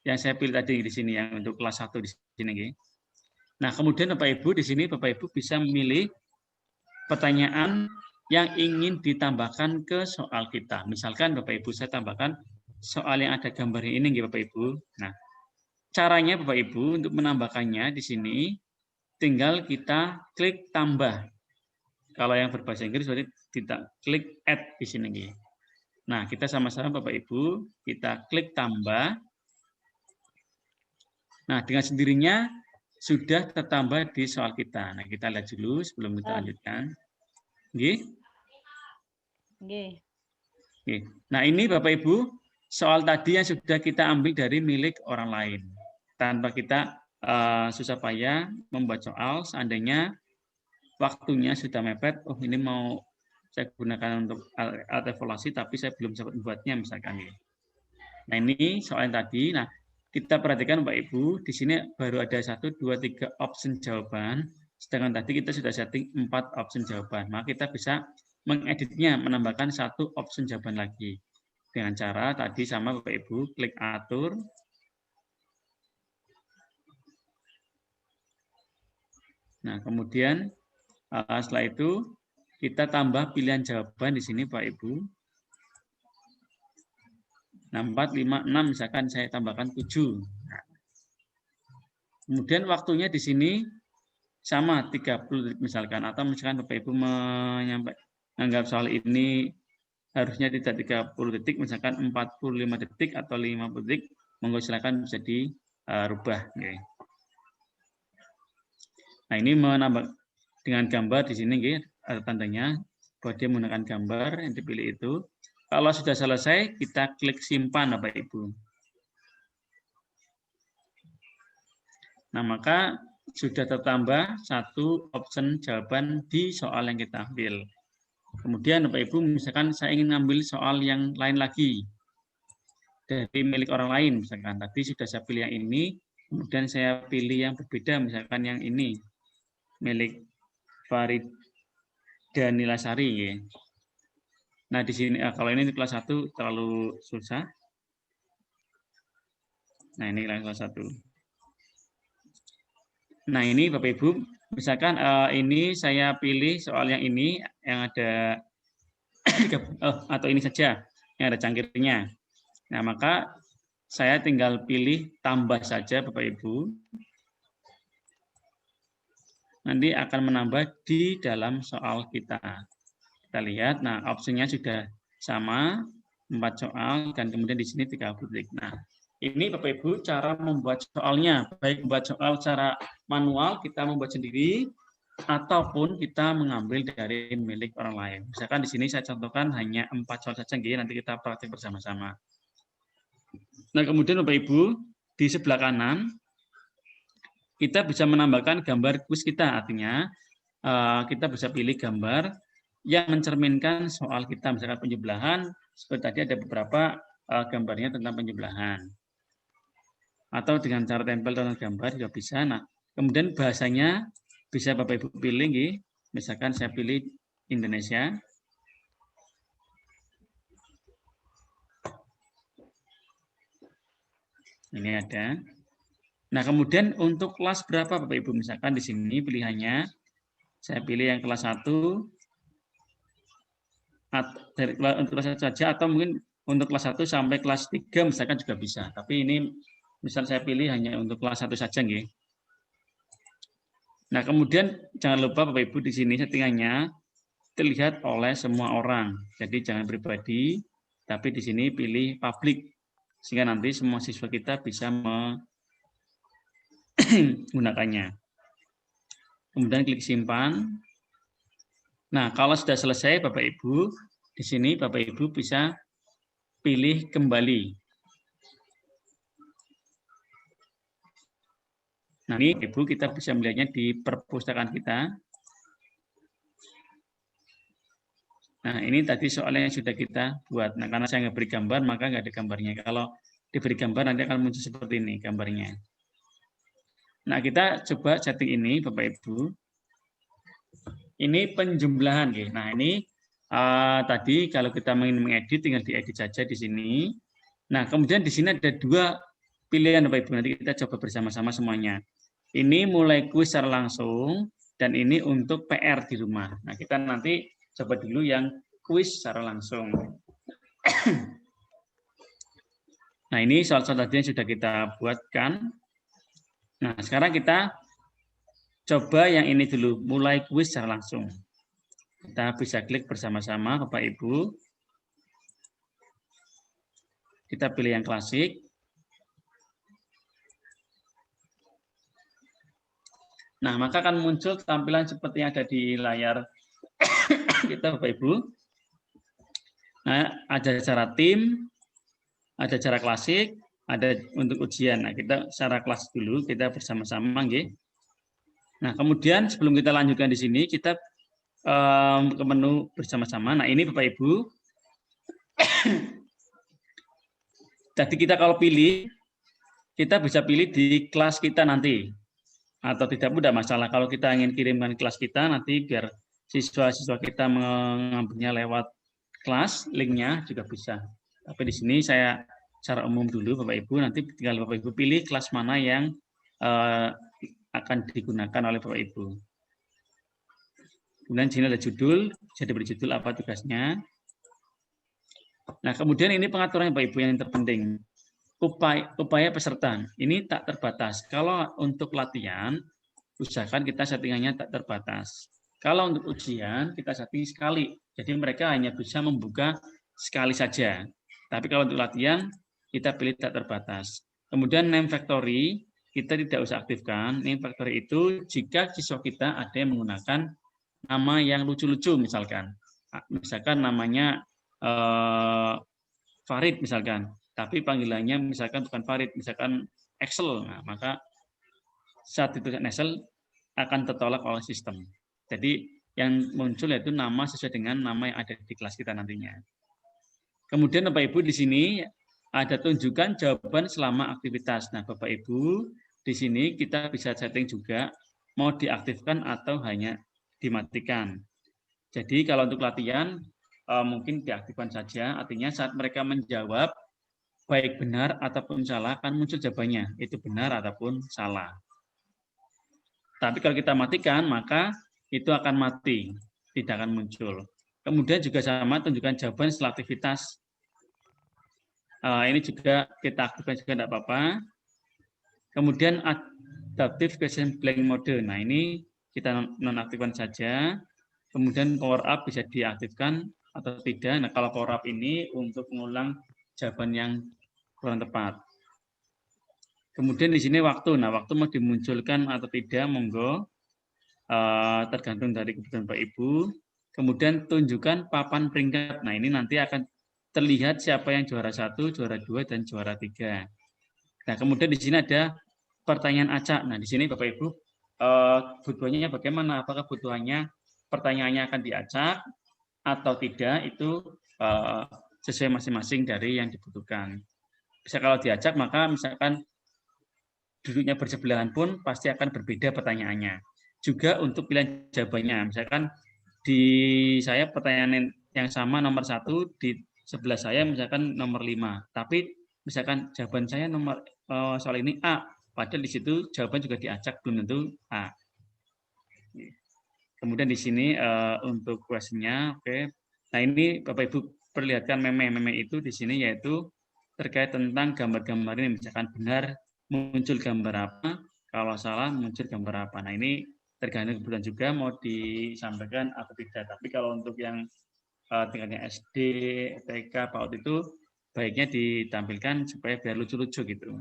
yang saya pilih tadi di sini yang untuk kelas 1 di sini. Nah, kemudian Bapak Ibu di sini Bapak Ibu bisa memilih pertanyaan yang ingin ditambahkan ke soal kita. Misalkan Bapak Ibu saya tambahkan soal yang ada gambarnya ini, Bapak Ibu. Nah, caranya Bapak Ibu untuk menambahkannya di sini tinggal kita klik tambah. Kalau yang berbahasa Inggris berarti kita klik add di sini. Nah, kita sama-sama Bapak Ibu, kita klik tambah. Nah, dengan sendirinya sudah tertambah di soal kita. Nah, kita lihat dulu sebelum kita lanjutkan. Nggih. Nah, ini Bapak Ibu, soal tadi yang sudah kita ambil dari milik orang lain. Tanpa kita susah payah membuat soal, seandainya waktunya sudah mepet, oh ini mau saya gunakan untuk alat evaluasi, tapi saya belum sempat membuatnya misalkan. Nah, ini soal yang tadi. Nah, kita perhatikan Bapak Ibu, di sini baru ada 1, 2, 3 option jawaban, sedangkan tadi kita sudah setting 4 option jawaban. Maka kita bisa mengeditnya, menambahkan 1 option jawaban lagi. Dengan cara tadi sama Bapak Ibu, klik atur. Nah, kemudian setelah itu kita tambah pilihan jawaban di sini Pak Ibu. Nah, 4, 5, 6 misalkan saya tambahkan 7. Nah, kemudian waktunya di sini sama 30 detik misalkan, atau misalkan Bapak Ibu menganggap soal ini harusnya tidak 30 detik, misalkan 45 detik atau 50 detik, monggo silakan bisa dirubah. Nah, ini menambah dengan gambar di sini, ada tandanya bahwa dia menggunakan gambar yang dipilih itu. Kalau sudah selesai, kita klik simpan, Bapak Ibu. Nah, maka sudah tertambah 1 option jawaban di soal yang kita ambil. Kemudian Bapak Ibu, misalkan saya ingin ngambil soal yang lain lagi dari milik orang lain, misalkan tadi sudah saya pilih yang ini, kemudian saya pilih yang berbeda, misalkan yang ini milik Farida Nilasari. Ya. Nah, di sini kalau ini kelas 1 terlalu susah. Nah, ini kelas 1. Nah, ini Bapak Ibu, misalkan ini saya pilih soal yang ini yang ada atau ini saja yang ada cangkirnya. Nah, maka saya tinggal pilih tambah saja Bapak Ibu. nanti akan menambah di dalam soal kita. Kita lihat, nah opsinya sudah sama, 4 soal, dan kemudian di sini 3 titik. Nah, ini Bapak Ibu cara membuat soalnya, baik membuat soal secara manual, kita membuat sendiri, ataupun kita mengambil dari milik orang lain. Misalkan di sini saya contohkan hanya 4 soal saja, nanti kita praktik bersama-sama. Nah, kemudian Bapak Ibu, di sebelah kanan, kita bisa menambahkan gambar kuis kita, artinya kita bisa pilih gambar yang mencerminkan soal kita, misalkan penjumlahan, seperti tadi ada beberapa gambarnya tentang penjumlahan. Atau dengan cara tempel dengan gambar juga bisa. Nah, kemudian bahasanya bisa Bapak Ibu pilih, misalkan saya pilih Indonesia. Ini ada. Nah, kemudian untuk kelas berapa Bapak Ibu? Misalkan di sini pilihannya, saya pilih yang kelas 1, untuk kelas 1 saja, atau mungkin untuk kelas 1 sampai kelas 3 misalkan juga bisa. Tapi ini misal saya pilih hanya untuk kelas 1 saja. Nah, kemudian jangan lupa Bapak Ibu di sini settingannya terlihat oleh semua orang. Jadi jangan pribadi, tapi di sini pilih publik. Sehingga nanti semua siswa kita bisa menggunakannya. Kemudian klik simpan. Nah, kalau sudah selesai Bapak Ibu, di sini Bapak Ibu bisa pilih kembali. Nah, ini Ibu kita bisa melihatnya di perpustakaan kita. Nah, ini tadi soalnya yang sudah kita buat. Nah, karena saya nggak beri gambar, maka nggak ada gambarnya. Kalau diberi gambar, nanti akan muncul seperti ini gambarnya. Nah, kita coba setting ini, Bapak Ibu. Ini penjumlahan. Nah, ini tadi kalau kita ingin mengedit, tinggal diedit saja di sini. Nah, kemudian di sini ada 2 pilihan, Bapak Ibu. Nanti kita coba bersama-sama semuanya. Ini mulai kuis secara langsung, dan ini untuk PR di rumah. Nah, kita nanti coba dulu yang kuis secara langsung. Nah, ini soal-soal tadi yang sudah kita buatkan. Nah, sekarang kita coba yang ini dulu, mulai kuis secara langsung. Kita bisa klik bersama-sama, Bapak Ibu. Kita pilih yang klasik. Nah, maka akan muncul tampilan seperti yang ada di layar kita, Bapak Ibu. Nah, ada cara tim, ada cara klasik, ada untuk ujian. Nah, kita secara klasik dulu, kita bersama-sama. Nah, kemudian sebelum kita lanjutkan di sini, kita ke menu bersama-sama. Nah, ini Bapak Ibu. Jadi kita kalau pilih, kita bisa pilih di kelas kita nanti. Atau tidak mudah masalah. Kalau kita ingin kirimkan kelas kita, nanti biar siswa-siswa kita mengambilnya lewat kelas, linknya juga bisa. Tapi di sini saya secara umum dulu, Bapak Ibu. Nanti tinggal Bapak Ibu pilih kelas mana yang akan digunakan oleh Bapak Ibu. Kemudian di sini ada judul, bisa diberi judul apa tugasnya. Nah, kemudian ini pengaturan Bapak Ibu yang terpenting. Upaya peserta ini tak terbatas. Kalau untuk latihan, usahakan kita settingannya tak terbatas. Kalau untuk ujian, kita setting sekali. Jadi mereka hanya bisa membuka sekali saja. Tapi kalau untuk latihan, kita pilih tak terbatas. Kemudian name factory, kita tidak usah aktifkan. Name factory itu jika siswa kita ada yang menggunakan nama yang lucu-lucu misalkan. Misalkan namanya Farid misalkan. Tapi panggilannya misalkan bukan Farid, misalkan Excel. Nah, maka saat dituliskan Excel akan tertolak oleh sistem. Jadi yang muncul yaitu nama sesuai dengan nama yang ada di kelas kita nantinya. Kemudian Bapak Ibu di sini ada tunjukkan jawaban selama aktivitas. Nah, Bapak Ibu di sini kita bisa setting juga mau diaktifkan atau hanya dimatikan. Jadi kalau untuk latihan mungkin diaktifkan saja, artinya saat mereka menjawab baik benar ataupun salah, akan muncul jawabannya, itu benar ataupun salah. Tapi kalau kita matikan, maka itu akan mati, tidak akan muncul. Kemudian juga sama, tunjukkan jawaban setelah aktivitas. Ini juga kita aktifkan juga tidak apa-apa. Kemudian adaptive question blank mode. Nah, ini kita nonaktifkan saja. Kemudian power up bisa diaktifkan atau tidak. Nah, kalau power up ini untuk mengulang jawaban yang kurang tepat. Kemudian di sini waktu. Nah, waktu mau dimunculkan atau tidak, monggo. Tergantung dari kebutuhan Bapak Ibu. Kemudian tunjukkan papan peringkat. Nah, ini nanti akan terlihat siapa yang juara 1, juara 2, dan juara 3. Nah, kemudian di sini ada pertanyaan acak. Nah, di sini Bapak Ibu, kebutuhannya bagaimana? Apakah kebutuhannya pertanyaannya akan diacak atau tidak? Itu sesuai masing-masing dari yang dibutuhkan. Bisa kalau diacak, maka misalkan duduknya bersebelahan pun pasti akan berbeda pertanyaannya. Juga untuk pilihan jawabannya, misalkan di saya pertanyaan yang sama nomor 1, di sebelah saya misalkan nomor 5, tapi misalkan jawaban saya nomor soal ini A, padahal di situ jawaban juga diacak belum tentu A. Kemudian di sini untuk kuesionernya, oke. Nah, ini Bapak Ibu perlihatkan meme itu di sini, yaitu terkait tentang gambar-gambar ini, misalkan benar muncul gambar apa, kalau salah muncul gambar apa. Nah, ini tergantung kebutuhan juga mau disampaikan atau tidak. Tapi kalau untuk yang tingkatnya SD, TK, PAUD itu baiknya ditampilkan supaya biar lucu-lucu gitu.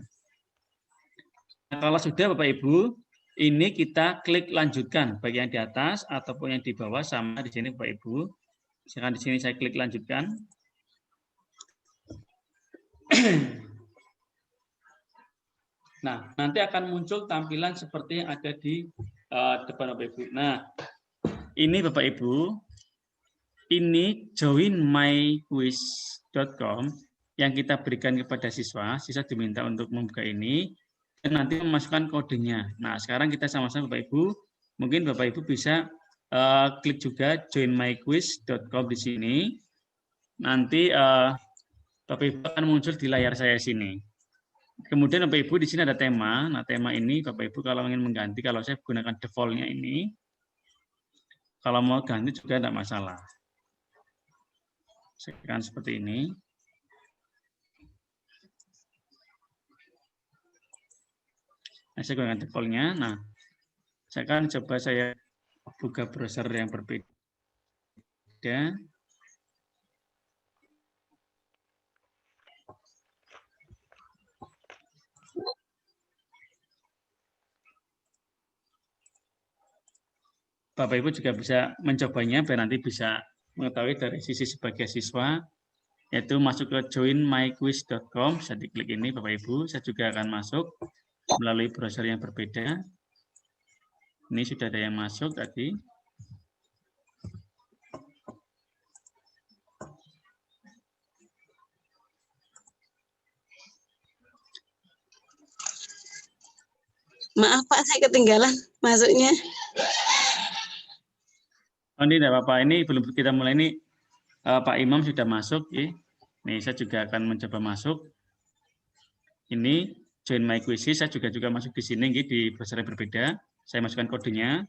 Nah, kalau sudah Bapak Ibu, ini kita klik lanjutkan, baik yang di atas ataupun yang di bawah sama di sini Bapak Ibu. Misalkan di sini saya klik lanjutkan. Nah, nanti akan muncul tampilan seperti yang ada di depan Bapak Ibu. Nah, ini Bapak Ibu, ini joinmyquiz.com yang kita berikan kepada siswa. Siswa diminta untuk membuka ini dan nanti memasukkan kodenya. Nah, sekarang kita sama-sama Bapak Ibu, mungkin Bapak Ibu bisa klik juga joinmyquiz.com di sini. Nanti Bapak Ibu akan muncul di layar saya sini. Kemudian Bapak Ibu di sini ada tema. Nah, tema ini Bapak Ibu kalau ingin mengganti, kalau saya gunakan default-nya ini, kalau mau ganti juga tidak masalah. Sekarang seperti ini. Nah, saya gunakan default-nya. Nah, saya akan coba saya buka browser yang berbeda. Bapak Ibu juga bisa mencobanya biar nanti bisa mengetahui dari sisi sebagai siswa, yaitu masuk ke joinmyquiz.com, bisa diklik ini Bapak Ibu. Saya juga akan masuk melalui browser yang berbeda. Ini sudah ada yang masuk tadi. Maaf Pak, saya ketinggalan masuknya. Oh, ini tidak apa-apa. Ini belum kita mulai ini Pak Imam sudah masuk. Nih saya juga akan mencoba masuk. Ini join my quiz. Saya juga masuk di sini di browser yang berbeda. Saya masukkan kodenya.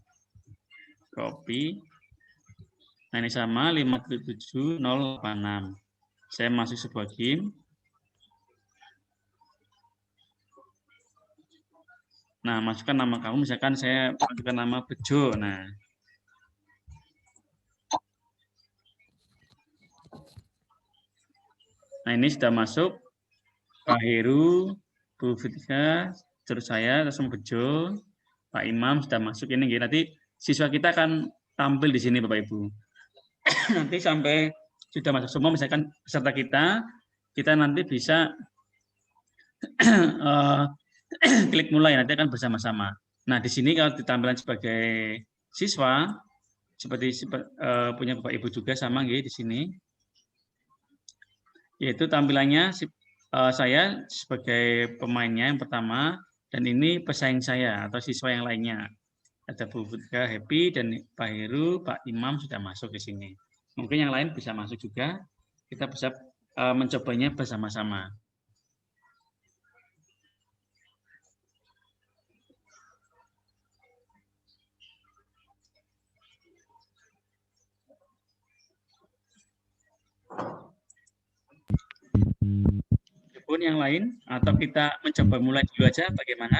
Copy. Nah, ini sama 57086. Saya masuk sebuah game. Nah, masukkan nama kamu. Misalkan saya masukkan nama Bejo. Nah, ini sudah masuk Pak Heru, Bu Fitika, terus saya, terus Bejo, Pak Imam sudah masuk ini. Nanti siswa kita akan tampil di sini Bapak Ibu. Nanti sampai sudah masuk semua, misalkan peserta kita nanti bisa klik mulai, nanti akan bersama-sama. Nah, di sini kalau ditampilan sebagai siswa, seperti punya Bapak Ibu juga sama di sini. Yaitu tampilannya saya sebagai pemainnya yang pertama, dan ini pesaing saya atau siswa yang lainnya. Ada Bu Futka, Happy, dan Pak Heru, Pak Imam sudah masuk ke sini. Mungkin yang lain bisa masuk juga, kita bisa mencobanya bersama-sama. Pun yang lain, atau kita mencoba mulai dulu aja, bagaimana?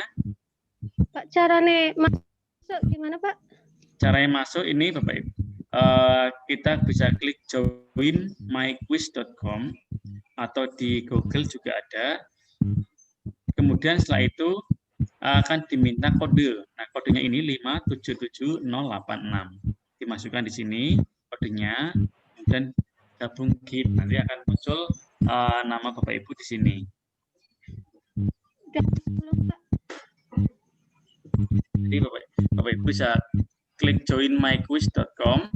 Pak, carane masuk gimana Pak? Caranya masuk ini Bapak Ibu. Kita bisa klik join myquiz.com atau di Google juga ada. Kemudian setelah itu akan diminta kode. Nah, kodenya ini 577086. Dimasukkan di sini kodenya, kemudian gabung GIP. Nanti akan muncul nama Bapak Ibu di sini. Jadi Bapak Ibu bisa klik join myquiz.com.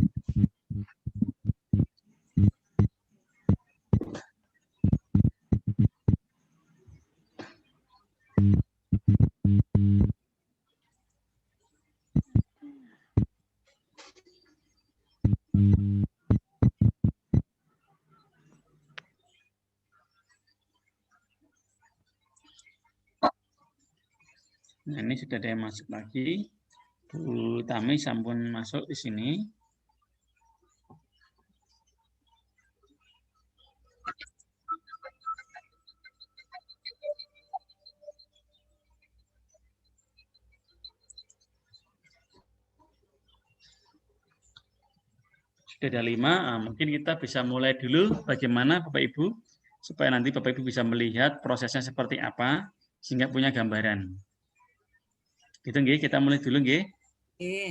Nah, ini sudah ada yang masuk lagi. Bu Tami sampun masuk di sini. Sudah ada 5, mungkin kita bisa mulai dulu bagaimana Bapak Ibu, supaya nanti Bapak Ibu bisa melihat prosesnya seperti apa, sehingga punya gambaran. Gitu nggih, kita mulai dulu nggih.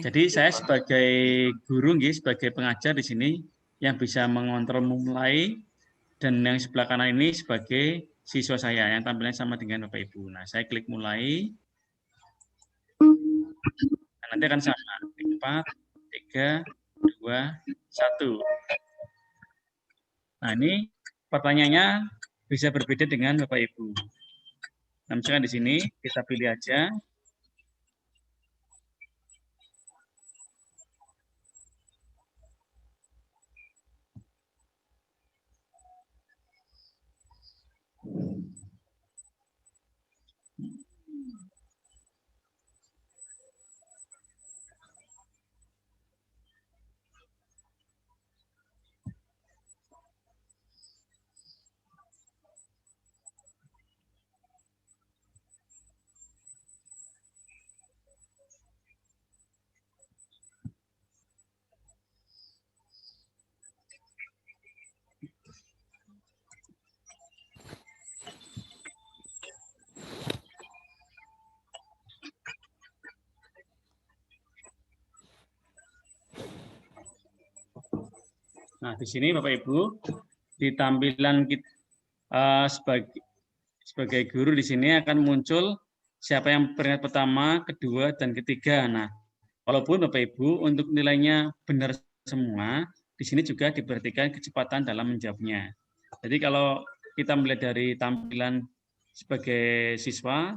Jadi saya sebagai guru nggih, sebagai pengajar di sini yang bisa mengontrol mulai, dan yang sebelah kanan ini sebagai siswa saya yang tampilnya sama dengan Bapak Ibu. Nah, saya klik mulai. Nah, nanti akan sama. 4, 3, 2, 1. Nah, ini pertanyaannya bisa berbeda dengan Bapak Ibu. Nah, misalkan di sini kita pilih aja. Nah, di sini Bapak Ibu, di tampilan kita sebagai guru di sini akan muncul siapa yang peringkat pertama, kedua, dan ketiga. Nah, walaupun Bapak Ibu untuk nilainya benar semua, di sini juga diperhatikan kecepatan dalam menjawabnya. Jadi kalau kita melihat dari tampilan sebagai siswa,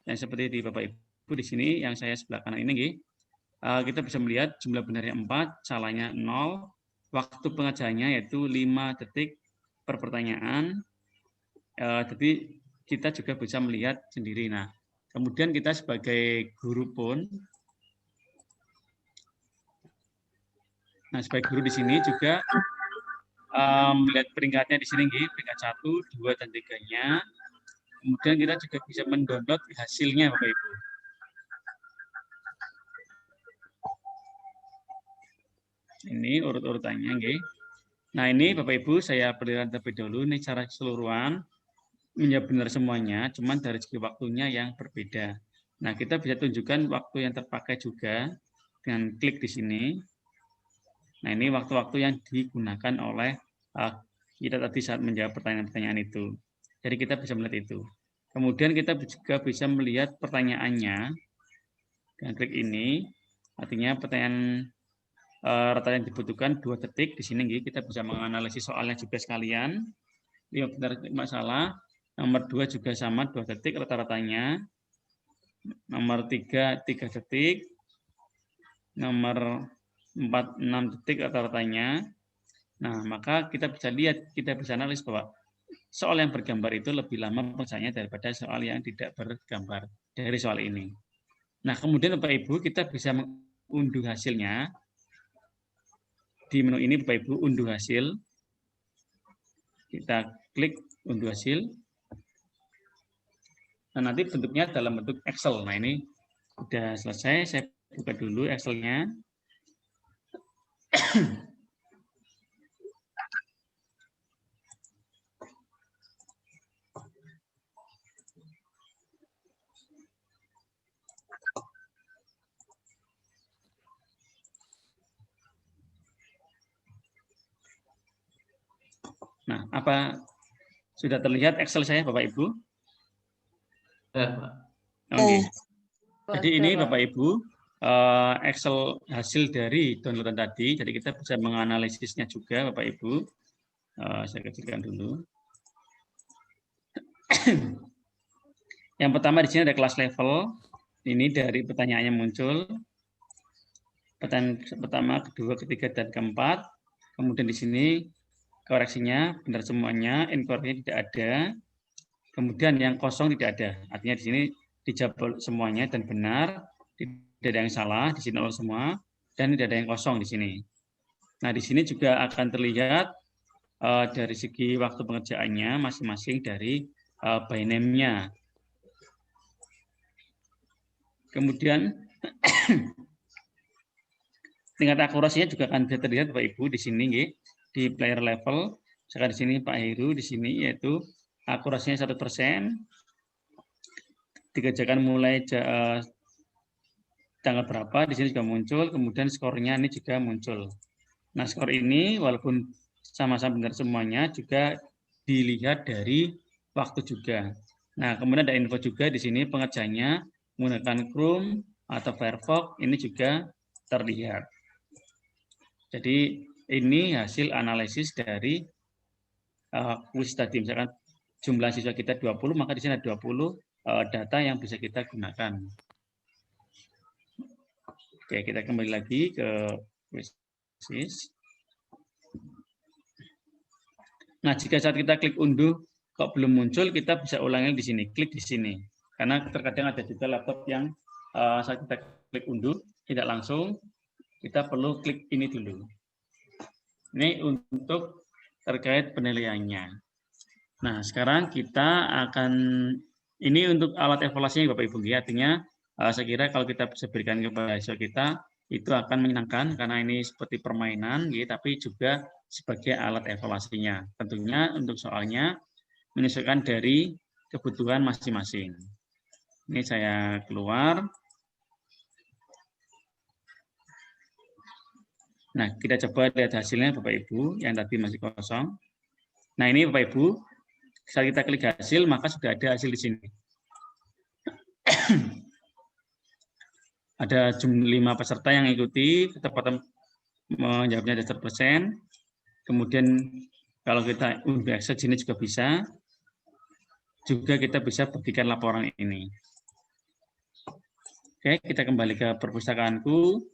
yang seperti di Bapak Ibu di sini, yang saya sebelah kanan ini, kita bisa melihat jumlah benarnya 4, salahnya 0, waktu pengajarannya yaitu 5 detik per pertanyaan. Jadi kita juga bisa melihat sendiri. Nah, kemudian kita sebagai guru pun, sebagai guru di sini juga melihat peringkatnya di sini, peringkat 1, 2, dan 3-nya. Kemudian kita juga bisa mendownload hasilnya, Bapak Ibu. Ini urut-urutannya, nggih. Nah, ini Bapak Ibu saya perlihatkan terlebih dahulu. Ini cara keseluruhan menjawab benar semuanya, cuman dari segi waktunya yang berbeda. Nah, kita bisa tunjukkan waktu yang terpakai juga dengan klik di sini. Nah, ini waktu-waktu yang digunakan oleh kita tadi saat menjawab pertanyaan-pertanyaan itu. Jadi kita bisa melihat itu. Kemudian kita juga bisa melihat pertanyaannya dengan klik ini. Artinya pertanyaan rata yang dibutuhkan 2 detik. Di sini kita bisa menganalisis soalnya juga sekalian. 5 benar, 5 salah. Nomor 2 juga sama 2 detik rata-ratanya. Nomor 3 3 detik. Nomor 4 6 detik rata-ratanya. Nah, maka kita bisa lihat, kita bisa analisis bahwa soal yang bergambar itu lebih lama penyelesaiannya daripada soal yang tidak bergambar dari soal ini. Nah, kemudian Bapak Ibu kita bisa mengunduh hasilnya. Di menu ini Bapak Ibu unduh hasil. Kita klik unduh hasil. Nah, nanti bentuknya dalam bentuk Excel. Nah, ini sudah selesai. Saya buka dulu Excel-nya. Nah, apa sudah terlihat Excel saya, Bapak Ibu? Pak. Oke. Jadi ini Bapak Ibu Excel hasil dari downloadan tadi. Jadi kita bisa menganalisisnya juga, Bapak Ibu. Saya kecilkan dulu. Yang pertama di sini ada kelas level. Ini dari pertanyaannya muncul. Pertanyaan pertama, kedua, ketiga, dan keempat. Kemudian di sini koreksinya benar semuanya, incorrectnya tidak ada. Kemudian yang kosong tidak ada. Artinya di sini dijawab semuanya dan benar, tidak ada yang salah, di sini nol semua, dan tidak ada yang kosong di sini. Nah, di sini juga akan terlihat dari segi waktu pengerjaannya masing-masing dari by name-nya. Kemudian tingkat akurasinya juga akan bisa terlihat Bapak Ibu di sini di player level. Misalkan di sini Pak Heru di sini yaitu akurasinya 100%. Dikerjakan mulai tanggal berapa di sini juga muncul, kemudian skornya ini juga muncul. Nah, skor ini walaupun sama-sama benar semuanya juga dilihat dari waktu juga. Nah, kemudian ada info juga di sini pengerjanya menggunakan Chrome atau Firefox ini juga terlihat. Jadi ini hasil analisis dari kuis tadi. Misalkan jumlah siswa kita 20, maka di sini ada 20 data yang bisa kita gunakan. Oke, kita kembali lagi ke kuis. Nah, jika saat kita klik unduh kok belum muncul, kita bisa ulangi di sini, klik di sini. Karena terkadang ada juga laptop yang saat kita klik unduh tidak langsung, kita perlu klik ini dulu. Ini untuk terkait penilaiannya. Nah, sekarang kita akan, ini untuk alat evaluasinya Bapak Ibu. Artinya, saya kira kalau kita bisa berikan kepada siswa kita, itu akan menyenangkan karena ini seperti permainan, tapi juga sebagai alat evaluasinya. Tentunya untuk soalnya menyesuaikan dari kebutuhan masing-masing. Ini saya keluar. Nah, kita coba lihat hasilnya Bapak Ibu, yang tadi masih kosong. Nah, ini Bapak Ibu, saat kita klik hasil, maka sudah ada hasil di sini. Ada jumlah 5 peserta yang ikuti, ketepatan menjawabnya ada 100%. Kemudian kalau kita unduh Excel sini juga bisa. Juga kita bisa bagikan laporan ini. Oke, kita kembali ke perpustakaanku.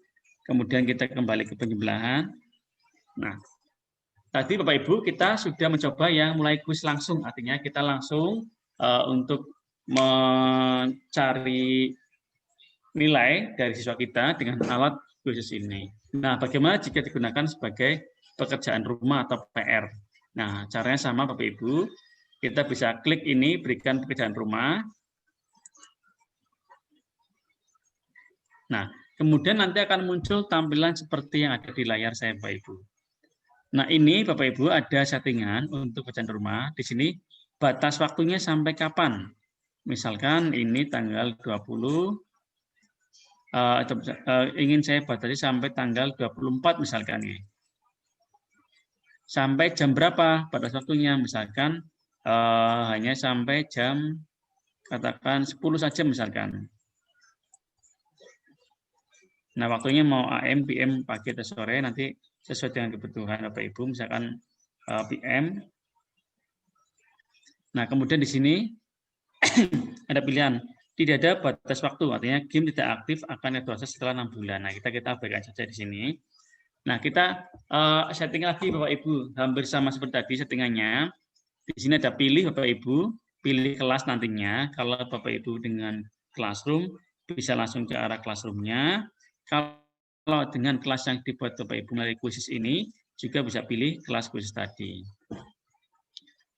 Kemudian kita kembali ke penjumlahan. Nah, tadi Bapak Ibu kita sudah mencoba yang mulai kuis langsung. Artinya kita langsung untuk mencari nilai dari siswa kita dengan alat kuis ini. Nah, bagaimana jika digunakan sebagai pekerjaan rumah atau PR? Nah, caranya sama Bapak Ibu. Kita bisa klik ini, berikan pekerjaan rumah. Nah, kemudian nanti akan muncul tampilan seperti yang ada di layar saya, Bapak Ibu. Nah, ini Bapak Ibu ada settingan untuk pekerjaan rumah. Di sini batas waktunya sampai kapan? Misalkan ini tanggal 20, ingin saya batasi sampai tanggal 24 misalkan. Sampai jam berapa batas waktunya? Misalkan hanya sampai jam katakan 10 saja misalkan. Nah, waktunya mau AM, PM, pagi atau sore, nanti sesuai dengan kebutuhan Bapak Ibu, misalkan PM. Nah, kemudian di sini ada pilihan, tidak ada batas waktu, artinya game tidak aktif akan diproses setelah 6 bulan. Nah, kita abaikan saja di sini. Nah, kita setting lagi Bapak Ibu, hampir sama seperti tadi settingannya. Di sini ada pilih Bapak Ibu, pilih kelas nantinya. Kalau Bapak Ibu dengan classroom, bisa langsung ke arah classroom-nya. Kalau dengan kelas yang dibuat Bapak Ibu melalui kuis ini, juga bisa pilih kelas kuis tadi.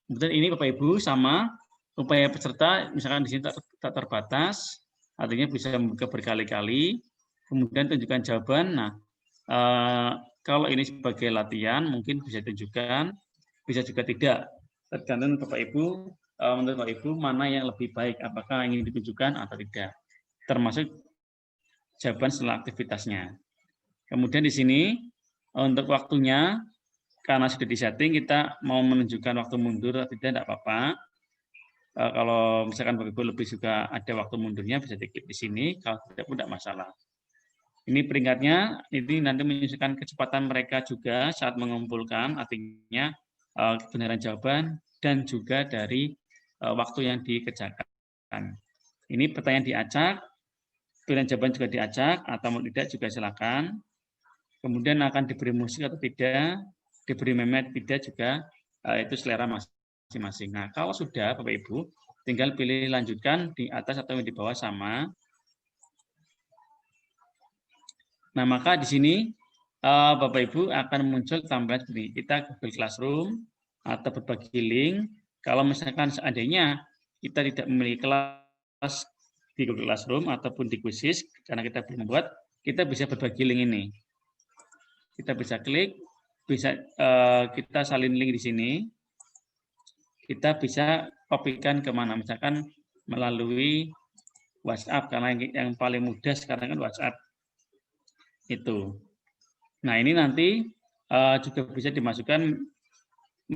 Kemudian ini Bapak Ibu sama upaya peserta, misalkan di sini tak terbatas, artinya bisa membuka berkali-kali. Kemudian tunjukkan jawaban. Nah, Kalau ini sebagai latihan, mungkin bisa ditunjukkan, bisa juga tidak. Tergantung Bapak Ibu, menurut Bapak Ibu mana yang lebih baik, apakah ingin ditunjukkan atau tidak. Termasuk jawaban setelah aktivitasnya. Kemudian di sini untuk waktunya, karena sudah disetting, kita mau menunjukkan waktu mundur atau tidak apa-apa. Kalau misalkan Bapak Ibu lebih suka ada waktu mundurnya, bisa diklik di sini. Kalau tidak pun tidak masalah. Ini peringkatnya, ini nanti menunjukkan kecepatan mereka juga saat mengumpulkan, artinya kebenaran jawaban dan juga dari waktu yang dikerjakan. Ini pertanyaan diacak, pilihan jawaban juga diacak, atau mau tidak juga silakan. Kemudian akan diberi musik atau tidak, diberi meme tidak juga, itu selera masing-masing. Nah, kalau sudah Bapak Ibu, tinggal pilih lanjutkan di atas atau di bawah sama. Nah, maka di sini Bapak Ibu akan muncul tampilan seperti kita Google Classroom atau berbagi link. Kalau misalkan seandainya kita tidak memiliki kelas di Google Classroom ataupun di Quizizz, karena kita belum membuat, kita bisa berbagi link ini. Kita bisa klik, bisa kita salin link di sini. Kita bisa kopikan kemana, misalkan melalui WhatsApp, karena yang paling mudah sekarang kan WhatsApp. Itu. Nah, ini nanti juga bisa dimasukkan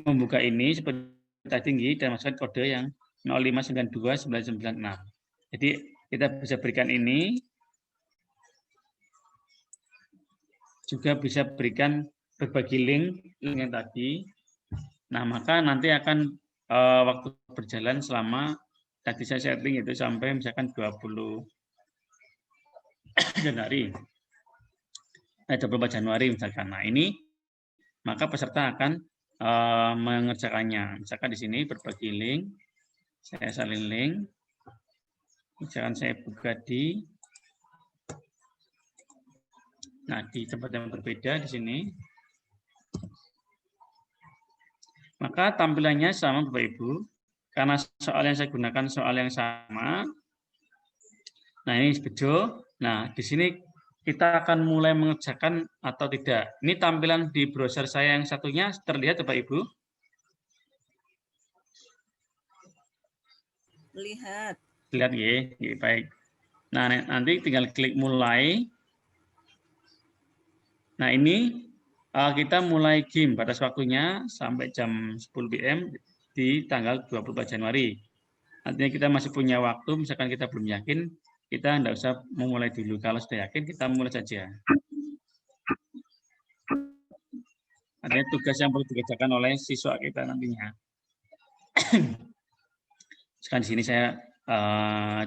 membuka ini seperti tinggi dan masukkan kode yang 0592996. Jadi kita bisa berikan ini, juga bisa berikan berbagi link yang tadi. Nah, maka nanti akan waktu berjalan selama tadi saya setting itu sampai misalkan 20 Januari. 24 Januari misalkan. Nah, ini maka peserta akan mengerjakannya. Misalkan di sini berbagi link, saya salin link. Misalkan saya buka di tempat yang berbeda di sini. Maka tampilannya sama Bapak Ibu. Karena soal yang saya gunakan soal yang sama. Nah, ini bejo. Nah, di sini kita akan mulai mengerjakan atau tidak. Ini tampilan di browser saya yang satunya terlihat Bapak Ibu? Lihat. Lihat ya, baik. Nah, nanti tinggal klik mulai. Nah, ini kita mulai game batas waktunya sampai jam 10 PM di tanggal 24 Januari. Artinya kita masih punya waktu, misalkan kita belum yakin, kita tidak usah memulai dulu. Kalau sudah yakin, kita mulai saja. Artinya tugas yang perlu dikerjakan oleh siswa kita nantinya. Misalkan di sini saya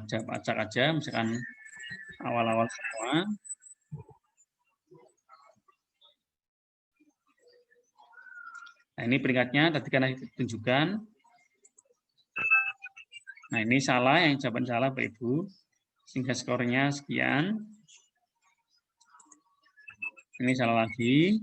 jawab acak aja, misalkan awal-awal semua. Nah, ini peringkatnya tadi karena ditunjukkan. Nah, ini salah, yang jawaban salah Bapak Ibu. Sehingga skornya sekian. Ini salah lagi.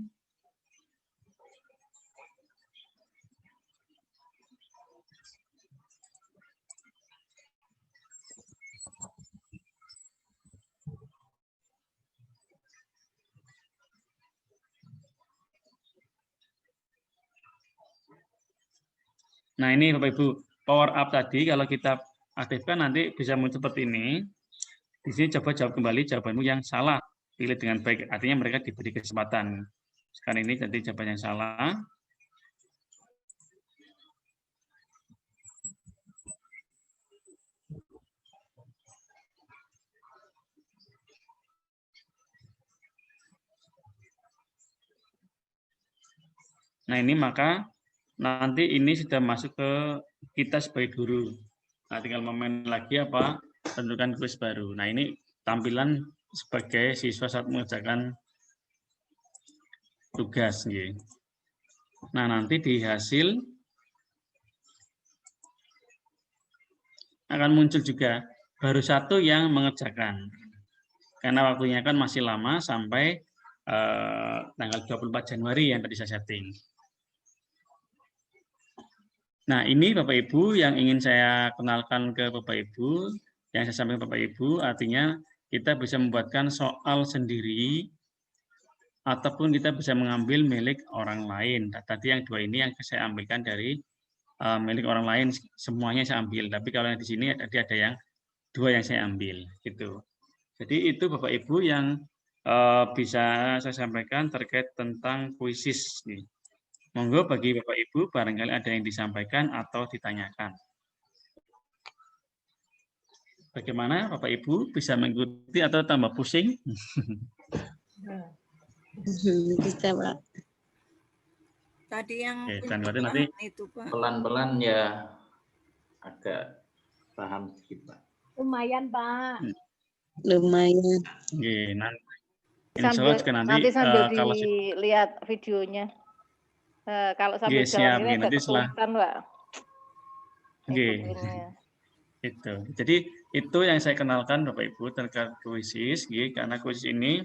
Nah, ini Bapak Ibu, power up tadi kalau kita aktifkan nanti bisa muncul seperti ini. Di sini coba jawab kembali jawabanmu yang salah. Pilih dengan baik, artinya mereka diberi kesempatan. Sekarang ini tadi jawaban yang salah. Nah, ini maka nanti ini sudah masuk ke kita sebagai guru. Nah, tinggal momen lagi apa? Tentukan kuis baru. Nah, ini tampilan sebagai siswa saat mengerjakan tugas. Nah, nanti di hasil akan muncul juga baru satu yang mengerjakan. Karena waktunya kan masih lama sampai tanggal 24 Januari yang tadi saya setting. Nah, ini Bapak Ibu yang ingin saya kenalkan ke Bapak Ibu, yang saya sampaikan Bapak Ibu, artinya kita bisa membuatkan soal sendiri ataupun kita bisa mengambil milik orang lain. Nah, tadi yang 2 ini yang saya ambilkan dari milik orang lain, semuanya saya ambil. Tapi kalau yang di sini tadi ada yang 2 yang saya ambil, gitu. Jadi itu Bapak Ibu yang bisa saya sampaikan terkait tentang kuisis. Monggo bagi Bapak Ibu barangkali ada yang disampaikan atau ditanyakan. Bagaimana Bapak Ibu bisa mengikuti atau tambah pusing? Bisa, Pak. Tadi yang Oke, dan berarti nanti itu, Pak. Pelan-pelan ya agak paham sedikit, Pak. Lumayan, Pak. Lumayan. oke, nanti insya Allah juga nanti sambil kalau dilihat videonya. Kalau sambil Oke, jalan siap, ini nanti agak kesulitan, Pak. Oke. Ikutinnya. Itu. Jadi itu yang saya kenalkan Bapak Ibu terkait kuisis, karena kuisis ini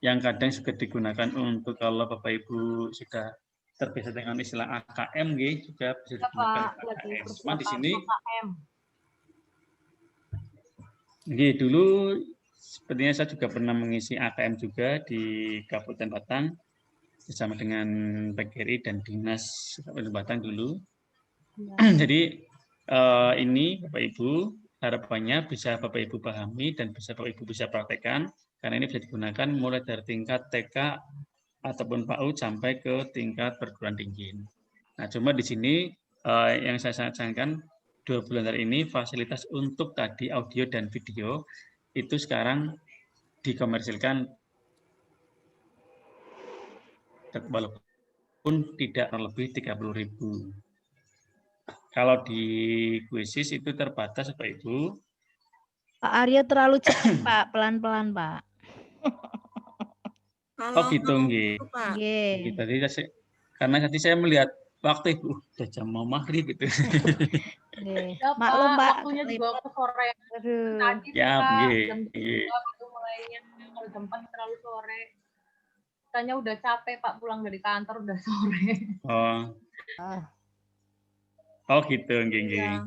yang kadang juga digunakan untuk kalau Bapak Ibu sudah terbiasa dengan istilah AKM, juga bisa digunakan AKM. Cuma di sini, dulu sepertinya saya juga pernah mengisi AKM juga di Kabupaten Batang bersama dengan PGRI dan Dinas Kabupaten Batang dulu. Jadi ini Bapak Ibu harapannya bisa Bapak Ibu pahami dan bisa Bapak Ibu bisa praktekkan karena ini bisa digunakan mulai dari tingkat TK ataupun PAUD sampai ke tingkat perguruan tinggi. Nah, cuma di sini yang saya sarankan 2 bulan hari ini fasilitas untuk tadi audio dan video itu sekarang dikomersilkan walaupun tidak lebih 30.000. Kalau di kuisis itu terbatas, Bapak Ibu. Pak Aryo terlalu cepat, Pak. Pelan-pelan, Pak. Oh gitu, nggih. Nggih. Tadi karena tadi saya melihat waktu Ibu udah jam mau maghrib gitu. Nggih. Ya, Maklum, Pak. Waktunya juga ke sore. Aduh. Tadi Ya, nggih. jam 3 itu mulainya. Kalau jam 4 terlalu sore. Katanya udah capek, Pak, pulang dari kantor udah sore. Oh gitu, nggih. Ya.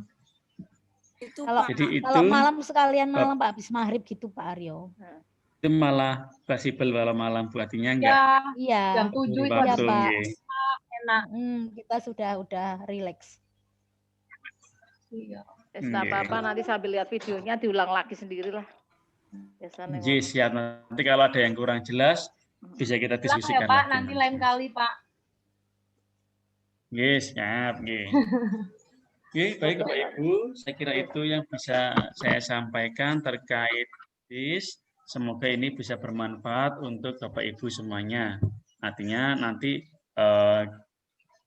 Itu, Kalau Pak. Jadi itu kalau malam sekalian malam, Pak, habis maghrib gitu, Pak Aryo. itu malah fleksibel kalau malam buatinya enggak. Ya, Iya. jam 7 itu Iya, ada Pak. enak. Kita sudah rileks. Iya. Nggih. Apa-apa nanti sambil lihat videonya diulang lagi sendiri lah. Biasanya. Nggih, siap. Nanti kalau ada yang kurang jelas bisa kita Silakan diskusikan ya, Pak, lagi. nanti lain kali, Pak. Nggih, siap, nggih. Oke, baik Bapak Ibu, saya kira itu yang bisa saya sampaikan terkait kuis. Semoga ini bisa bermanfaat untuk Bapak Ibu semuanya. Artinya nanti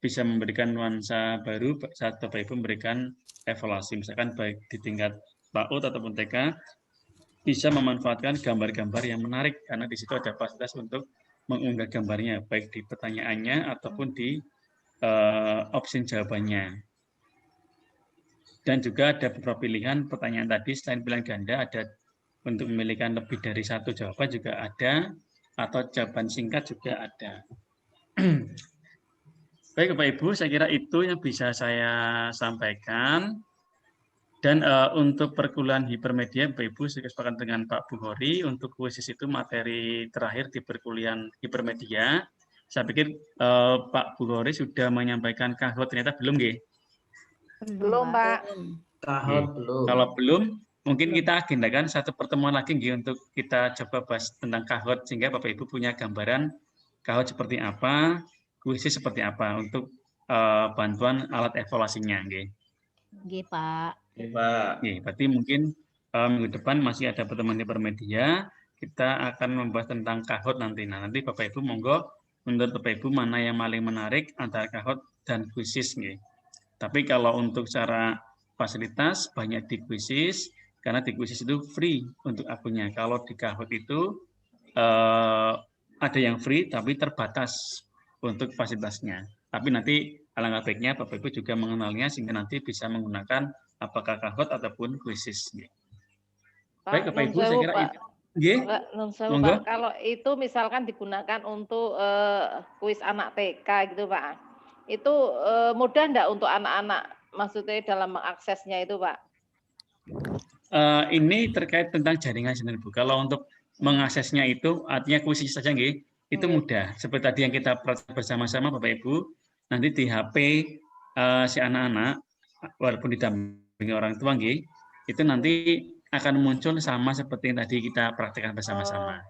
bisa memberikan nuansa baru saat Bapak Ibu memberikan evaluasi, misalkan baik di tingkat PAUD ataupun TK, bisa memanfaatkan gambar-gambar yang menarik karena di situ ada fasilitas untuk mengunggah gambarnya, baik di pertanyaannya ataupun di opsi jawabannya. Dan juga ada beberapa pilihan pertanyaan tadi, selain pilihan ganda, ada untuk memilihkan lebih dari satu jawaban juga ada, atau jawaban singkat juga ada. Baik Bapak Ibu, saya kira itu yang bisa saya sampaikan. Dan untuk perkuliahan hipermedia, Bapak Ibu, saya kesepakatan dengan Pak Bukhori, untuk kuisis itu materi terakhir di perkuliahan hipermedia. Saya pikir Pak Bukhori sudah menyampaikan kahot, ternyata belum, nggih? Belum, Pak. Tahap belum. Kalau belum, mungkin kita agendakan satu pertemuan lagi nggih untuk kita coba bahas tentang kahot sehingga Bapak Ibu punya gambaran kahot seperti apa, kuisis seperti apa untuk bantuan alat evaluasinya, nggih. Nggih, Pak. Oke, Pak. Nggih, berarti mungkin minggu depan masih ada pertemuan hipermedia, kita akan membahas tentang kahot nanti. Nah, nanti Bapak Ibu monggo menurut Bapak Ibu mana yang paling menarik antara kahot dan kuisis, nggih. Tapi kalau untuk cara fasilitas banyak di kuisis, karena di kuisis itu free untuk akunnya. Kalau di kahot itu ada yang free tapi terbatas untuk fasilitasnya. Tapi nanti alangkah baiknya Bapak Ibu juga mengenalnya sehingga nanti bisa menggunakan apakah kahot ataupun kuisis. Baik Bapak Ibu, saya kira itu. Pak, kalau itu misalkan digunakan untuk kuis anak TK gitu, Pak. Itu mudah enggak untuk anak-anak, maksudnya dalam mengaksesnya itu, Pak? Ini terkait tentang jaringan sendiri, Bu. Kalau untuk mengaksesnya itu artinya kuis saja nggih, itu mudah. Seperti tadi yang kita praktek bersama-sama Bapak Ibu, nanti di HP si anak-anak walaupun didampingi orang tua nggih, itu nanti akan muncul sama seperti yang tadi kita praktekkan bersama-sama.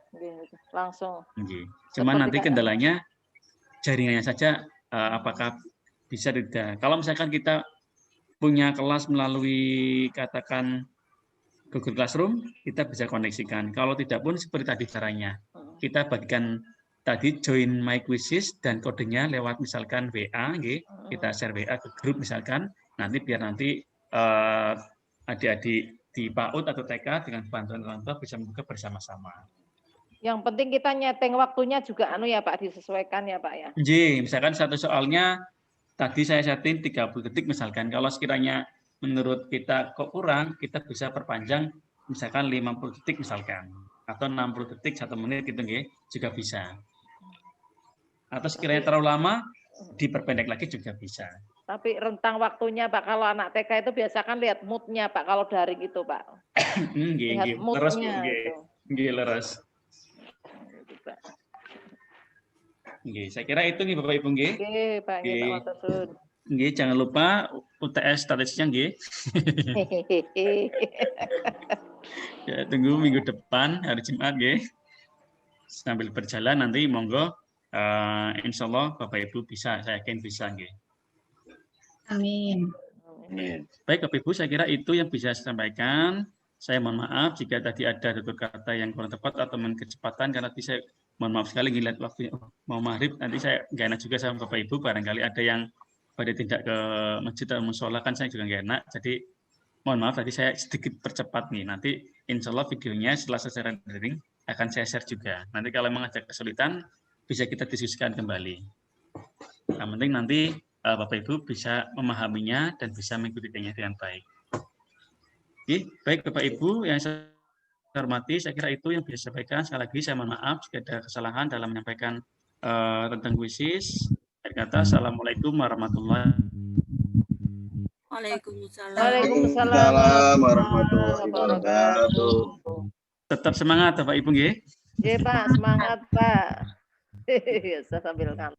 Langsung. Nggih. Cuman nanti kendalanya jaringannya saja apakah bisa tidak. Kalau misalkan kita punya kelas melalui katakan Google Classroom, kita bisa koneksikan. Kalau tidak pun seperti tadi caranya. Kita bagikan tadi join my quizzes dan kodenya lewat misalkan WA, nggih. Kita share WA ke grup misalkan, nanti biar nanti adik-adik di PAUD atau TK dengan bantuan orang tua bisa membuka bersama-sama. Yang penting kita nyetting waktunya juga ya Pak, disesuaikan ya Pak ya. Nggih, misalkan satu soalnya tadi saya setting 30 detik misalkan. Kalau sekiranya menurut kita kok kurang, kita bisa perpanjang misalkan 50 detik misalkan. Atau 60 detik, 1 menit gitu nggih, juga bisa. Atau sekiranya terlalu lama, diperpendek lagi juga bisa. Tapi rentang waktunya Pak, kalau anak TK itu biasa kan lihat mood-nya Pak, kalau daring itu Pak. Nggih, leres nggih. Nggih, leres. Nggih, saya kira itu nih Bapak Ibu nggih. Nggih, Pak, nggih Pak Matur. Nggih, jangan lupa UTS statistiknya nggih. Ya, tunggu minggu depan hari Jumat nggih. Sambil berjalan nanti monggo insya Allah Bapak Ibu bisa, saya yakin bisa nggih. Amin. Baik Bapak Ibu, saya kira itu yang bisa saya sampaikan. Saya mohon maaf jika tadi ada tutur kata yang kurang tepat atau kecepatan karena tadi saya mohon maaf sekali ngelihat waktunya mau maghrib, nanti saya nggak enak juga sama Bapak Ibu, barangkali ada yang pada tidak ke masjid atau musola kan saya juga nggak enak, jadi mohon maaf tadi saya sedikit percepat nih. Nanti insya Allah videonya setelah selesai rendering akan saya share juga. Nanti kalau memang ada kesulitan bisa kita diskusikan kembali. Yang penting nanti Bapak Ibu bisa memahaminya dan bisa mengikutinya dengan baik. Oke, baik Bapak Ibu yang saya hormati, saya kira itu yang bisa saya sampaikan. Sekali lagi saya mohon maaf jika ada kesalahan dalam menyampaikan tentang quizzes. Saya kata assalamualaikum warahmatullahi wabarakatuh. Waalaikumsalam warahmatullahi wabarakatuh. Tetap semangat Bapak Ibu nggih. Nggih Pak, semangat Pak. Saya sambil ngantuk.